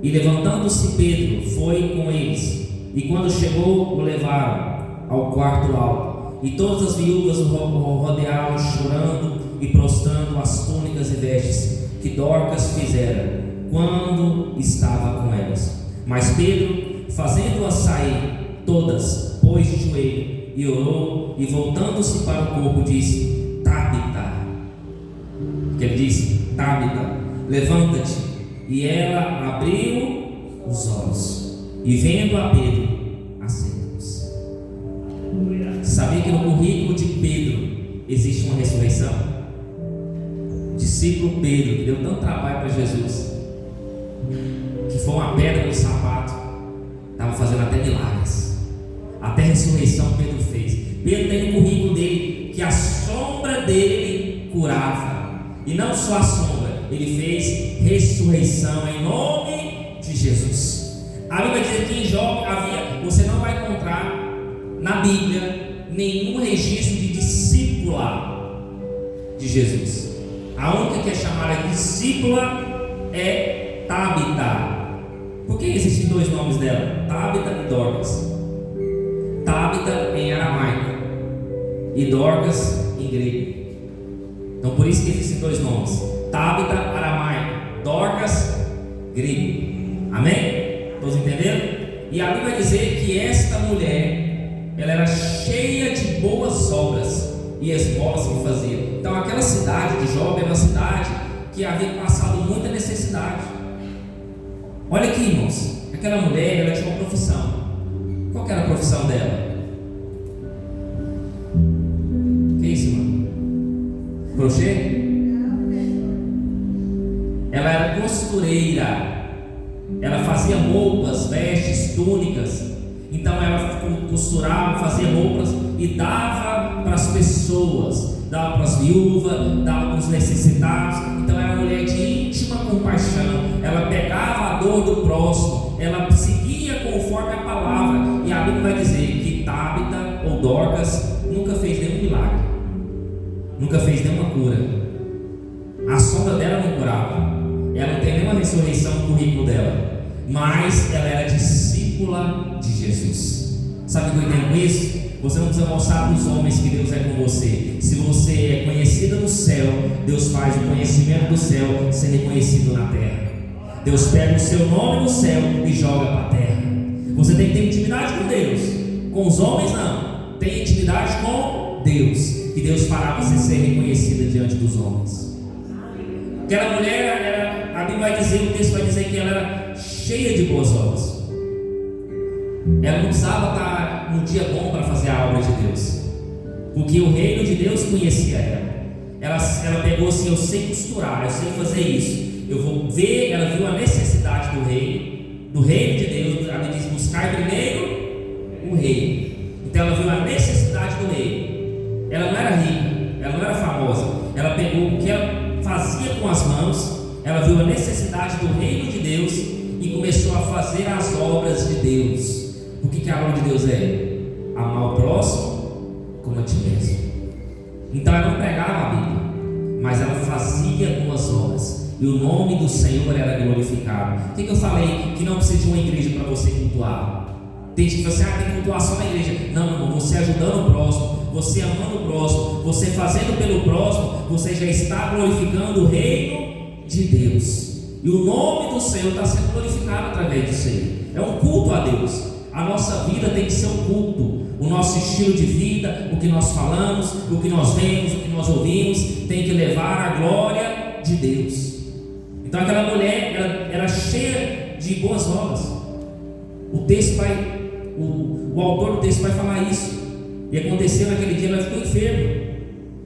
E levantando-se Pedro, foi com eles, e quando chegou, o levaram ao quarto alto. E todas as viúvas o rodearam, chorando e prostrando as túnicas e vestes que Dorcas fizera quando estava com elas. Mas Pedro, fazendo-as sair todas, pôs de joelho e orou, e voltando-se para o corpo, disse: Tabita. Que ele disse: Tabita, levanta-te. E ela abriu os olhos, e vendo a Pedro, assentou-se. Sabia que no currículo de Pedro existe uma ressurreição? Discípulo Pedro, que deu tanto trabalho para Jesus, que foi uma pedra no sapato, estava fazendo até milagres, até ressurreição Pedro fez. Pedro tem no currículo dele que a sombra dele curava, e não só a sombra, ele fez ressurreição em nome de de Jesus. A Bíblia vai dizer que em Jó você não vai encontrar na Bíblia nenhum registro de discípula de Jesus. A única que é chamada de discípula é Tabita. Por que existem dois nomes dela? Tabita e Dorcas. Tabita em aramaico e Dorcas em grego. Então por isso que existem dois nomes: Tabita, aramaico; Dorcas, grego. Amém? Todos entenderam? E a Bíblia vai dizer que esta mulher, ela era cheia de boas obras e esmolas que fazia. Então aquela cidade de Jope era uma cidade que havia passado muita necessidade. Olha aqui, irmãos, aquela mulher, ela tinha uma profissão. Qual que era a profissão dela? Que isso, mano? Crochê? Ela era costureira. Ela fazia roupas, vestes, túnicas. Então ela costurava, fazia roupas e dava para as pessoas, dava para as viúvas, dava para os necessitados. Então era uma mulher de íntima compaixão. Ela pegava a dor do próximo, ela seguia conforme a palavra. E a Bíblia vai dizer que Tabita ou Dorcas nunca fez nenhum milagre, nunca fez nenhuma cura. A sombra dela não curava. Ela não tem nenhuma ressurreição no currículo dela, mas ela era discípula de Jesus. Sabe o que eu entendo com isso? Você não precisa mostrar para os homens que Deus é com você. Se você é conhecida no céu, Deus faz o conhecimento do céu ser reconhecido na terra. Deus pega o seu nome no céu e joga para a terra. Você tem que ter intimidade com Deus. Com os homens não. Tem intimidade com Deus, e Deus fará você ser reconhecida diante dos homens. Aquela mulher, a Bíblia vai dizer, o texto vai dizer que ela era cheia de boas obras. Ela não precisava estar no dia bom para fazer a obra de Deus, porque o reino de Deus conhecia ela. Ela pegou assim: eu sei costurar, eu sei fazer isso, eu vou ver. Ela viu a necessidade do reino de Deus. A Bíblia diz: buscar primeiro o reino. Então ela viu a necessidade do reino. Ela não era rica, ela não era famosa. Ela pegou o que ela fazia com as mãos, ela viu a necessidade do reino de Deus e começou a fazer as obras de Deus. O que a obra de Deus é? Amar o próximo como a ti mesmo. Então ela não pregava a Bíblia, mas ela fazia boas obras e o nome do Senhor era glorificado. O que eu falei? Que não precisa de uma igreja para você cultuar. Tem gente que fala assim: tem que cultuar só na igreja. Não, irmão, você ajudando o próximo, você amando o próximo, você fazendo pelo próximo, você já está glorificando o reino de Deus. E o nome do Senhor está sendo glorificado através disso aí. É um culto a Deus. A nossa vida tem que ser um culto. O nosso estilo de vida, o que nós falamos, o que nós vemos, o que nós ouvimos, tem que levar a glória de Deus. Então aquela mulher, ela era cheia de boas obras. O texto vai, o autor do texto vai falar isso. E aconteceu naquele dia, ela ficou enferma.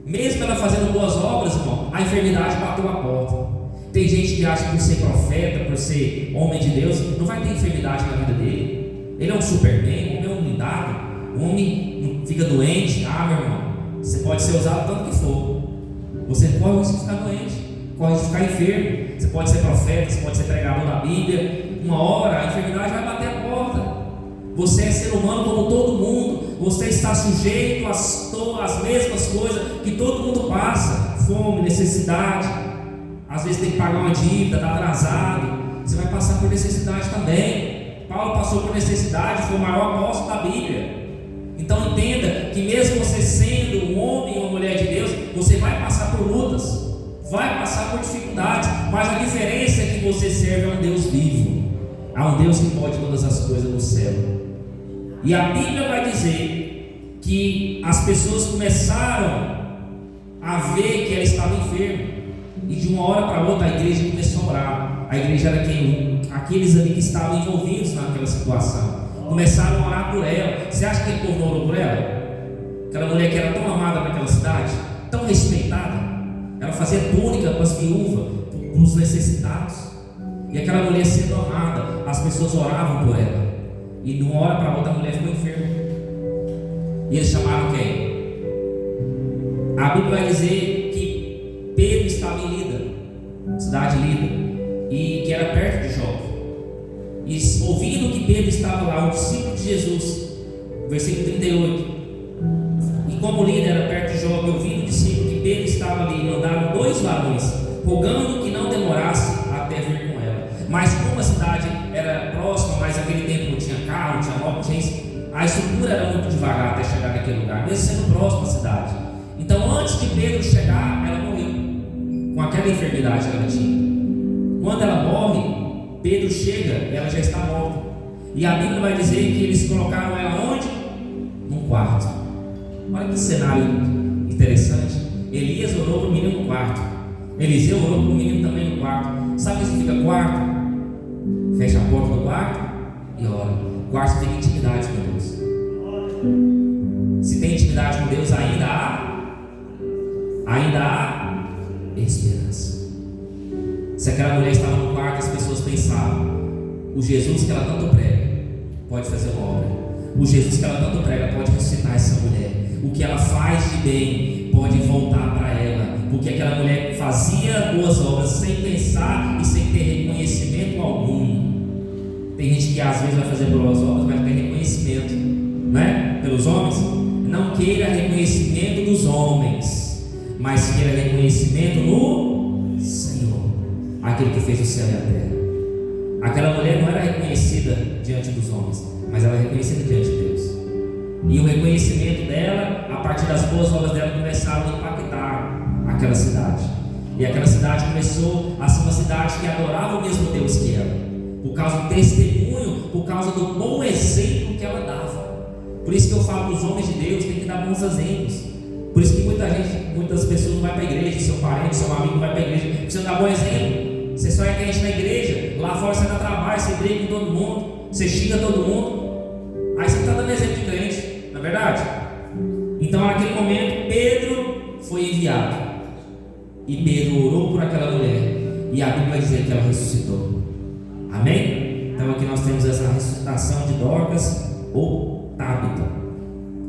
Mesmo ela fazendo boas obras, irmão, a enfermidade bateu a porta. Tem gente que acha que por ser profeta, por ser homem de Deus, não vai ter enfermidade na vida dele. Ele é um superman, o homem é um blindado. O homem não fica doente. Ah, meu irmão, você pode ser usado tanto que for. Você corre o risco de ficar doente, corre o risco de ficar enfermo. Você pode ser profeta, você pode ser pregador da Bíblia. Uma hora a enfermidade vai bater a porta. Você é ser humano como todo mundo. Você está sujeito às mesmas coisas que todo mundo passa: fome, necessidade. Às vezes tem que pagar uma dívida, está atrasado. Você vai passar por necessidade também. Paulo passou por necessidade, foi o maior apóstolo da Bíblia. Então entenda que mesmo você sendo um homem ou uma mulher de Deus, você vai passar por lutas, vai passar por dificuldades, mas a diferença é que você serve a um Deus vivo, a um Deus que pode todas as coisas no céu. E a Bíblia vai dizer que as pessoas começaram a ver que ela estava enferma, e de uma hora para outra a igreja começou a orar. A igreja era aqueles ali que estavam envolvidos naquela situação começaram a orar por ela. Você acha que aquele povo não orou por ela? Aquela mulher que era tão amada naquela cidade, tão respeitada, ela fazia túnica para as viúvas, para os necessitados. E aquela mulher sendo amada, as pessoas oravam por ela. E de uma hora para outra a mulher ficou enferma. E eles chamaram quem? A Bíblia vai dizer que Pedro estava em Lida, cidade de Lida, e que era perto de Jope. e ouvindo que Pedro estava lá, o discípulo de Jesus, versículo 38, e como líder era perto de Jope, ouvindo o discípulo que Pedro estava ali, mandaram 2 varões, rogando que não demorasse até vir com ela. Mas como a cidade era próxima, mas naquele tempo não tinha carro, não tinha moto, não tinha isso, a estrutura era muito devagar até chegar naquele lugar, mesmo sendo próximo à cidade. Então, antes de Pedro chegar, ela morreu com aquela enfermidade que ela tinha. Quando ela morre, Pedro chega, ela já está morta. E a Bíblia vai dizer que eles colocaram ela onde? Num quarto. Olha que cenário interessante. Elias orou para o menino no quarto. Eliseu orou para o menino também no quarto. Sabe o que significa quarto? Fecha a porta do quarto e ora. O quarto tem intimidade com Deus. Se tem intimidade com Deus, ainda há esperança. Se aquela mulher estava no quarto, as pessoas pensavam: o Jesus que ela tanto prega pode fazer uma obra. O Jesus que ela tanto prega pode ressuscitar essa mulher. O que ela faz de bem pode voltar para ela, porque aquela mulher fazia boas obras sem pensar e sem ter reconhecimento algum. Tem gente que às vezes vai fazer boas obras, mas não tem reconhecimento, né? Pelos homens. Não queira reconhecimento dos homens, mas queira reconhecimento no Senhor, aquele que fez o céu e a terra. Aquela mulher não era reconhecida diante dos homens, mas ela era reconhecida diante de Deus. E o reconhecimento dela, a partir das boas obras dela, começaram a impactar aquela cidade. E aquela cidade começou a ser uma cidade que adorava o mesmo Deus que ela, por causa do testemunho, por causa do bom exemplo que ela dava. Por isso que eu falo que os homens de Deus têm que dar bons exemplos. Por isso que muitas pessoas não vão para a igreja, seu parente, seu amigo não vai para a igreja, porque você não dá bom exemplo. Você só é crente na igreja, lá fora você dá trabalho, você briga com todo mundo, você xinga todo mundo. Aí você está dando exemplo de crente, não é verdade? Então naquele momento Pedro foi enviado, e Pedro orou por aquela mulher, e a Bíblia vai dizer que ela ressuscitou. Amém? Então aqui nós temos essa ressuscitação de Dorcas ou Tábita.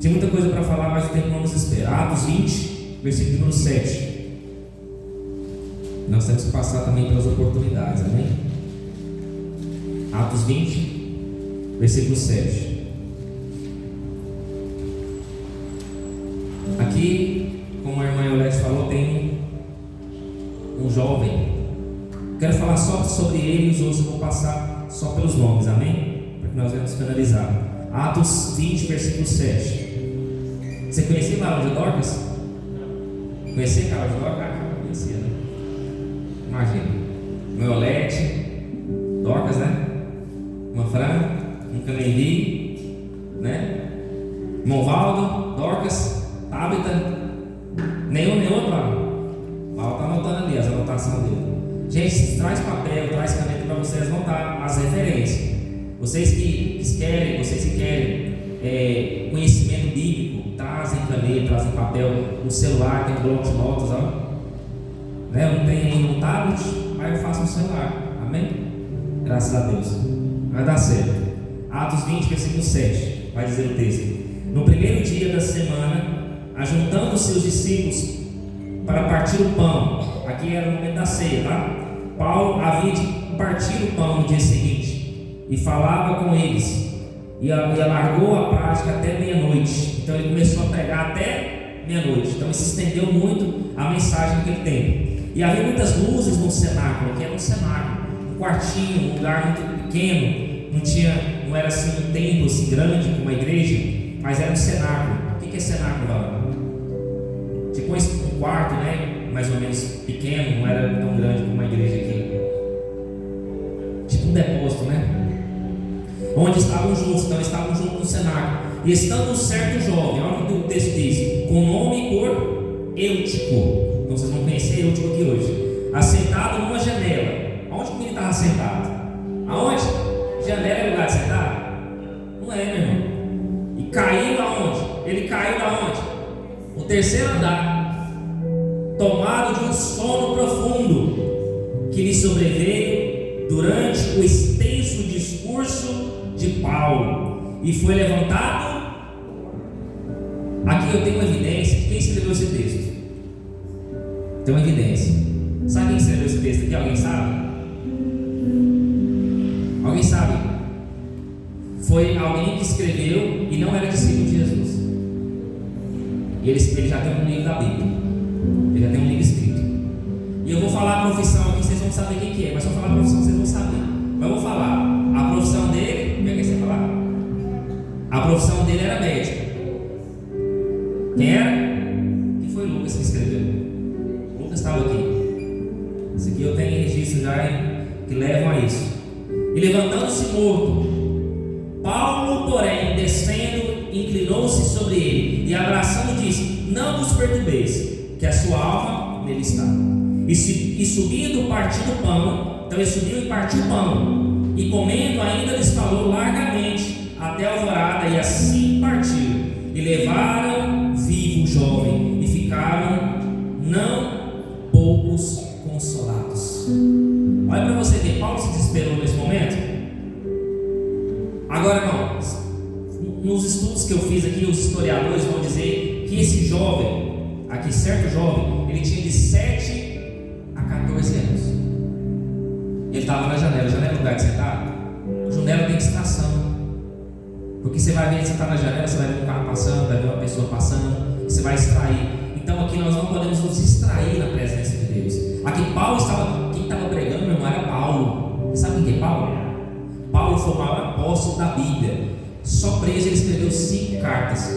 Tinha muita coisa para falar, mas o tempo não nos espera. Atos 20, versículo número 7. Nós temos que passar também pelas oportunidades, amém? Atos 20, versículo 7. Aqui, como a irmã Eulete falou, tem um jovem. Quero falar só sobre ele, e os outros eu vou passar só pelos nomes, amém? Para que nós venhamos finalizar. Atos 20, versículo 7. Você conhecia Carol de Dorcas? Conhecia Carol de Dorcas? Ah, conhecia, né? Imagina, Eulete, Dorcas, né? Uma Fran, um Caneiri, né? Monvaldo, Dorcas, Tábita, nenhum nem outro lá. O Paulo está anotando ali as anotações dele. Gente, traz papel, traz caneta para vocês anotar as referências. Vocês que querem conhecimento bíblico, trazem caneta, trazem papel, no celular, tem um bloco de notas, ó. Né? Eu não tenho ainda um tablet, mas eu faço no celular, amém? Graças a Deus, vai dar certo. Atos 20, versículo 7, vai dizer o texto: no primeiro dia da semana, ajuntando-se os discípulos para partir o pão, aqui era o momento da ceia, tá? Paulo havia de partir o pão no dia seguinte, e falava com eles, e alargou a prática até meia-noite. Então ele começou a pregar até meia-noite, então ele se estendeu muito a mensagem naquele tempo. E havia muitas luzes no cenáculo, que era um cenáculo, um quartinho, um lugar muito pequeno, não era assim um templo assim grande como uma igreja, mas era um cenáculo. O que é cenáculo, Val? Tipo um quarto, né? Mais ou menos pequeno, não era tão grande como uma igreja aqui. Tipo um depósito, né? Onde estavam juntos, então estavam juntos no cenáculo. E estando um certo jovem, olha o que o texto diz, com nome por Eutico. Então vocês vão conhecer Eutico aqui hoje. Assentado numa janela. Aonde que ele estava sentado? Aonde? Janela é lugar de sentar? Não é, meu irmão. E caiu aonde? Ele caiu da onde? O terceiro andar, tomado de um sono profundo que lhe sobreveio durante o extenso discurso de Paulo, e foi levantado. Aqui eu tenho uma evidência. Quem escreveu esse texto? Tem uma evidência. Sabe quem escreveu esse texto aqui? Alguém sabe? Alguém sabe? foi alguém que escreveu e não era discípulo de Jesus. E ele já tem um livro da Bíblia. Ele já tem um livro escrito. E eu vou falar a profissão aqui, vocês vão saber quem que é. Mas se eu falar a profissão, vocês vão saber. Mas eu vou falar. A profissão dele, como é que você vai falar? A profissão dele era médico. Quem era? Que foi Lucas que escreveu. Lucas estava aqui. Isso aqui eu tenho registro já que levam a isso. E levantando-se morto, Paulo, porém, descendo, inclinou-se sobre ele e abraçando disse: não vos perturbeis, que a sua alma nele está. E subindo partiu o pão. Então ele subiu e partiu o pão, e comendo ainda lhes falou largamente até a alvorada, e assim partiu. E levaram vivo o jovem, e ficaram não poucos consolados. Olha para você ver, Paulo se desesperou nesse momento. Agora, irmãos, nos estudos que eu fiz aqui, os historiadores vão dizer que esse jovem, aqui certo jovem, ele tinha de 7 a 14 anos. Ele estava na janela. Janela é lugar de sentar? Janela tem distração. Porque você vai ver, você está na janela, você vai ver um carro passando, vai ver uma pessoa passando, você vai extrair. Então aqui nós não podemos nos distrair na presença de Deus. Aqui Paulo estava, quem estava pregando, meu irmão, era Paulo. Você sabe quem é Paulo? Paulo foi o maior apóstolo da Bíblia. Só preso ele escreveu 5 cartas.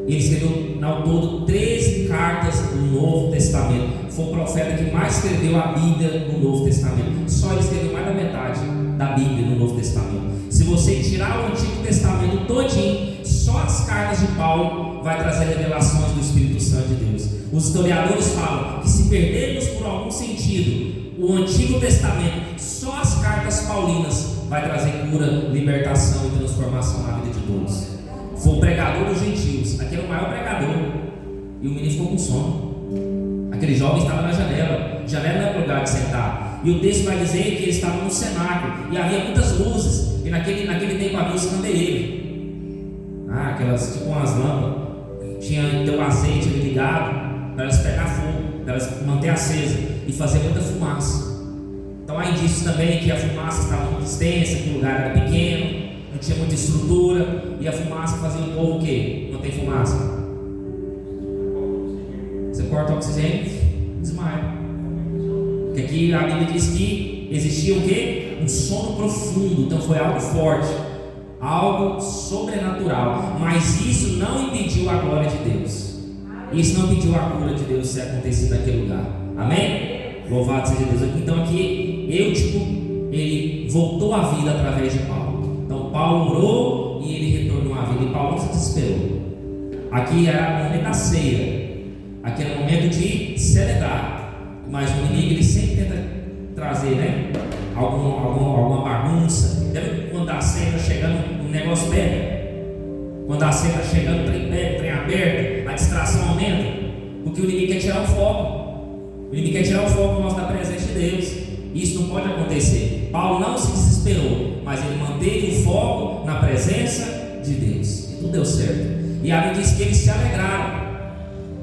Ele escreveu ao todo 13 cartas do Novo Testamento. Foi o profeta que mais escreveu a Bíblia no Novo Testamento. Só ele escreveu mais da metade da Bíblia no Novo Testamento. Se você tirar o Antigo Testamento todinho, só as cartas de Paulo vai trazer revelações do Espírito Santo de Deus. Os historiadores falam que se perdermos por algum sentido o Antigo Testamento, só as cartas paulinas vai trazer cura, libertação e transformação na vida de todos. Foi o pregador dos gentios. Aquele era o maior pregador. E o menino ficou com sono. Aquele jovem estava na janela. Janela não é lugar de sentar. E o texto vai dizer que ele estava no cenáculo. E havia muitas luzes. E naquele tempo havia os candeeiros. Aquelas tipo umas lâmpadas. Tinha então azeite ali ligado para elas pegar fogo, para elas manter acesa e fazer muita fumaça. Então há indícios também que a fumaça estava muito extensa, que o lugar era pequeno, não tinha muita estrutura, e a fumaça fazia o povo o quê? Não tem fumaça. Você corta o oxigênio, desmaia. Porque aqui a Bíblia diz que existia o quê? Um sono profundo. Então foi algo forte, algo sobrenatural. Mas isso não impediu a glória de Deus. Isso não impediu a cura de Deus ser acontecida naquele lugar. Amém? Louvado seja Deus. Então aqui Eutico, ele voltou à vida através de Paulo. Então Paulo orou e ele retornou à vida. E Paulo se desesperou. Aqui era o momento da ceia. Aqui era o momento de celebrar. Mas o inimigo ele sempre tenta trazer, né, alguma bagunça. Quando a ceia está chegando, o negócio pega. Quando a ceia está chegando, o trem pega, o trem aberto, a distração aumenta. Porque o inimigo quer tirar o foco. O inimigo quer tirar o foco nosso da presença de Deus. Isso não pode acontecer. Paulo não se desesperou, mas ele manteve o foco na presença de Deus. E tudo deu certo. E a Bíblia diz que eles se alegraram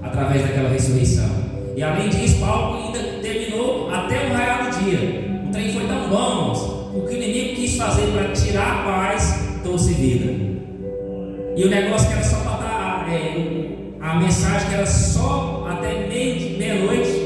através daquela ressurreição. E além disso, Paulo ainda terminou até o raiar do dia. O trem foi tão bom, irmãos. O que o inimigo quis fazer para tirar a paz, trouxe vida. E o negócio que era só para dar, a mensagem que era só até meia-noite.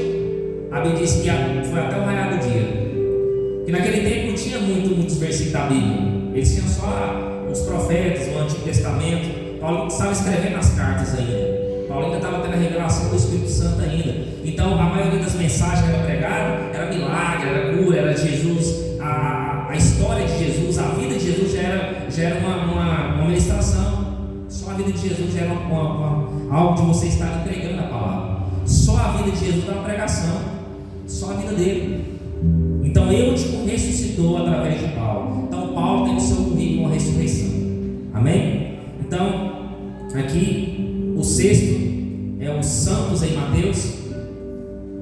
A Bíblia diz que foi até o raiar do dia. Que naquele tempo não tinha muitos versículos da Bíblia. Eles tinham só os profetas, o Antigo Testamento. Paulo estava escrevendo as cartas ainda. Paulo ainda estava tendo a revelação do Espírito Santo ainda. Então a maioria das mensagens que era pregada era milagre, era cura, era Jesus. A história de Jesus, a vida de Jesus já era uma ministração. Só a vida de Jesus já era algo de você estar pregando a palavra. Só a vida de Jesus era uma pregação. Só a vida dele. Então Eutico ressuscitou através de Paulo. Então Paulo tem o seu currículo uma ressurreição. Amém? Então aqui o sexto é os santos em Mateus,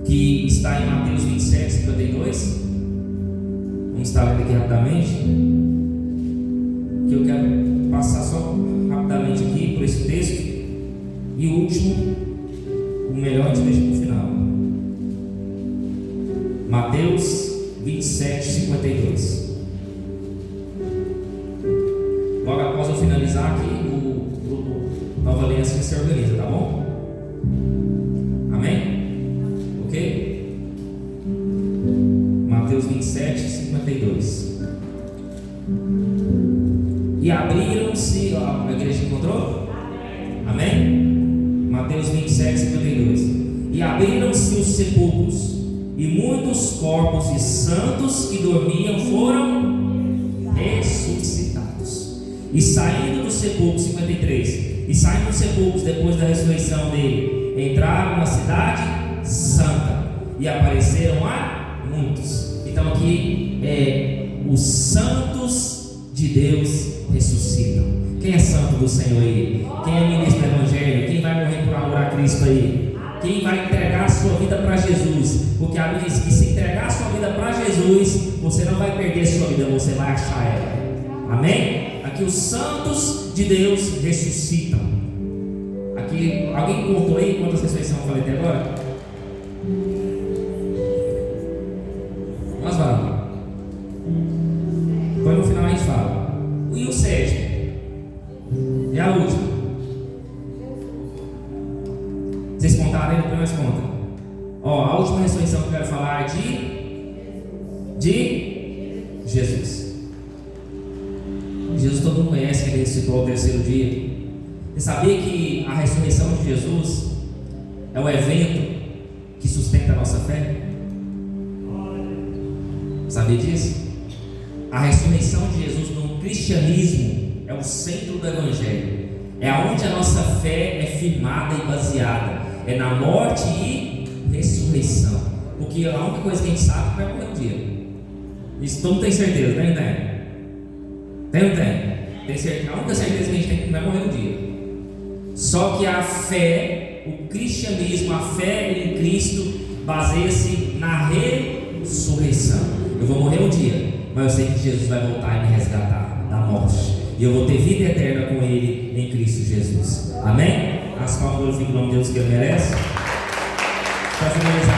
que está em Mateus 27, 52. Vamos estar lendo aqui rapidamente, que eu quero passar só rapidamente aqui por esse texto. E o último, o melhor, a gente deixa para o final. Mateus 27, 52. Glória finalizar aqui, o grupo Nova Aliança se organiza, tá bom? Amém? Ok? Mateus 27, 52. E abriram-se, a igreja encontrou? Amém? Mateus 27, 52. E abriram-se os sepulcros, e muitos corpos de santos que dormiam foram ressuscitados. E saindo dos sepulcros, 53. E saindo dos sepulcros depois da ressurreição dele, entraram na cidade santa e apareceram a muitos. Então aqui os santos de Deus ressuscitam. Quem é santo do Senhor aí? Quem é ministro do Evangelho? Quem vai morrer por amor a Cristo aí? Quem vai entregar a sua vida para Jesus? Porque a Bíblia diz que se entregar a sua vida para Jesus, você não vai perder a sua vida, você vai achar ela. Amém? Aqui os santos de Deus ressuscitam. Aqui, alguém contou aí quantas ressurreições eu falei até agora? Nós vamos. Depois no final a gente fala. E o sétimo? E a última? Vocês contaram aí? Depois nós contamos. A última ressurreição que eu quero falar é de Jesus. Jesus todo mundo conhece, que ele ressuscitou ao terceiro dia. Você sabia que a ressurreição de Jesus é o evento que sustenta a nossa fé? Sabia disso? A ressurreição de Jesus no cristianismo é o centro do Evangelho. É onde a nossa fé é firmada e baseada. É na morte e ressurreição. Porque a única coisa que a gente sabe é que vai morrer um dia. Isso todo mundo tem certeza, tem? Tem ou não tem? Tem certeza. A única certeza que a gente tem é que vai morrer um dia. Só que a fé, o cristianismo, a fé em Cristo baseia-se na ressurreição. Eu vou morrer um dia, mas eu sei que Jesus vai voltar e me resgatar da morte. E eu vou ter vida eterna com Ele em Cristo Jesus. Amém? As palmas glorificam o nome de Deus que Ele merece. Para finalizar.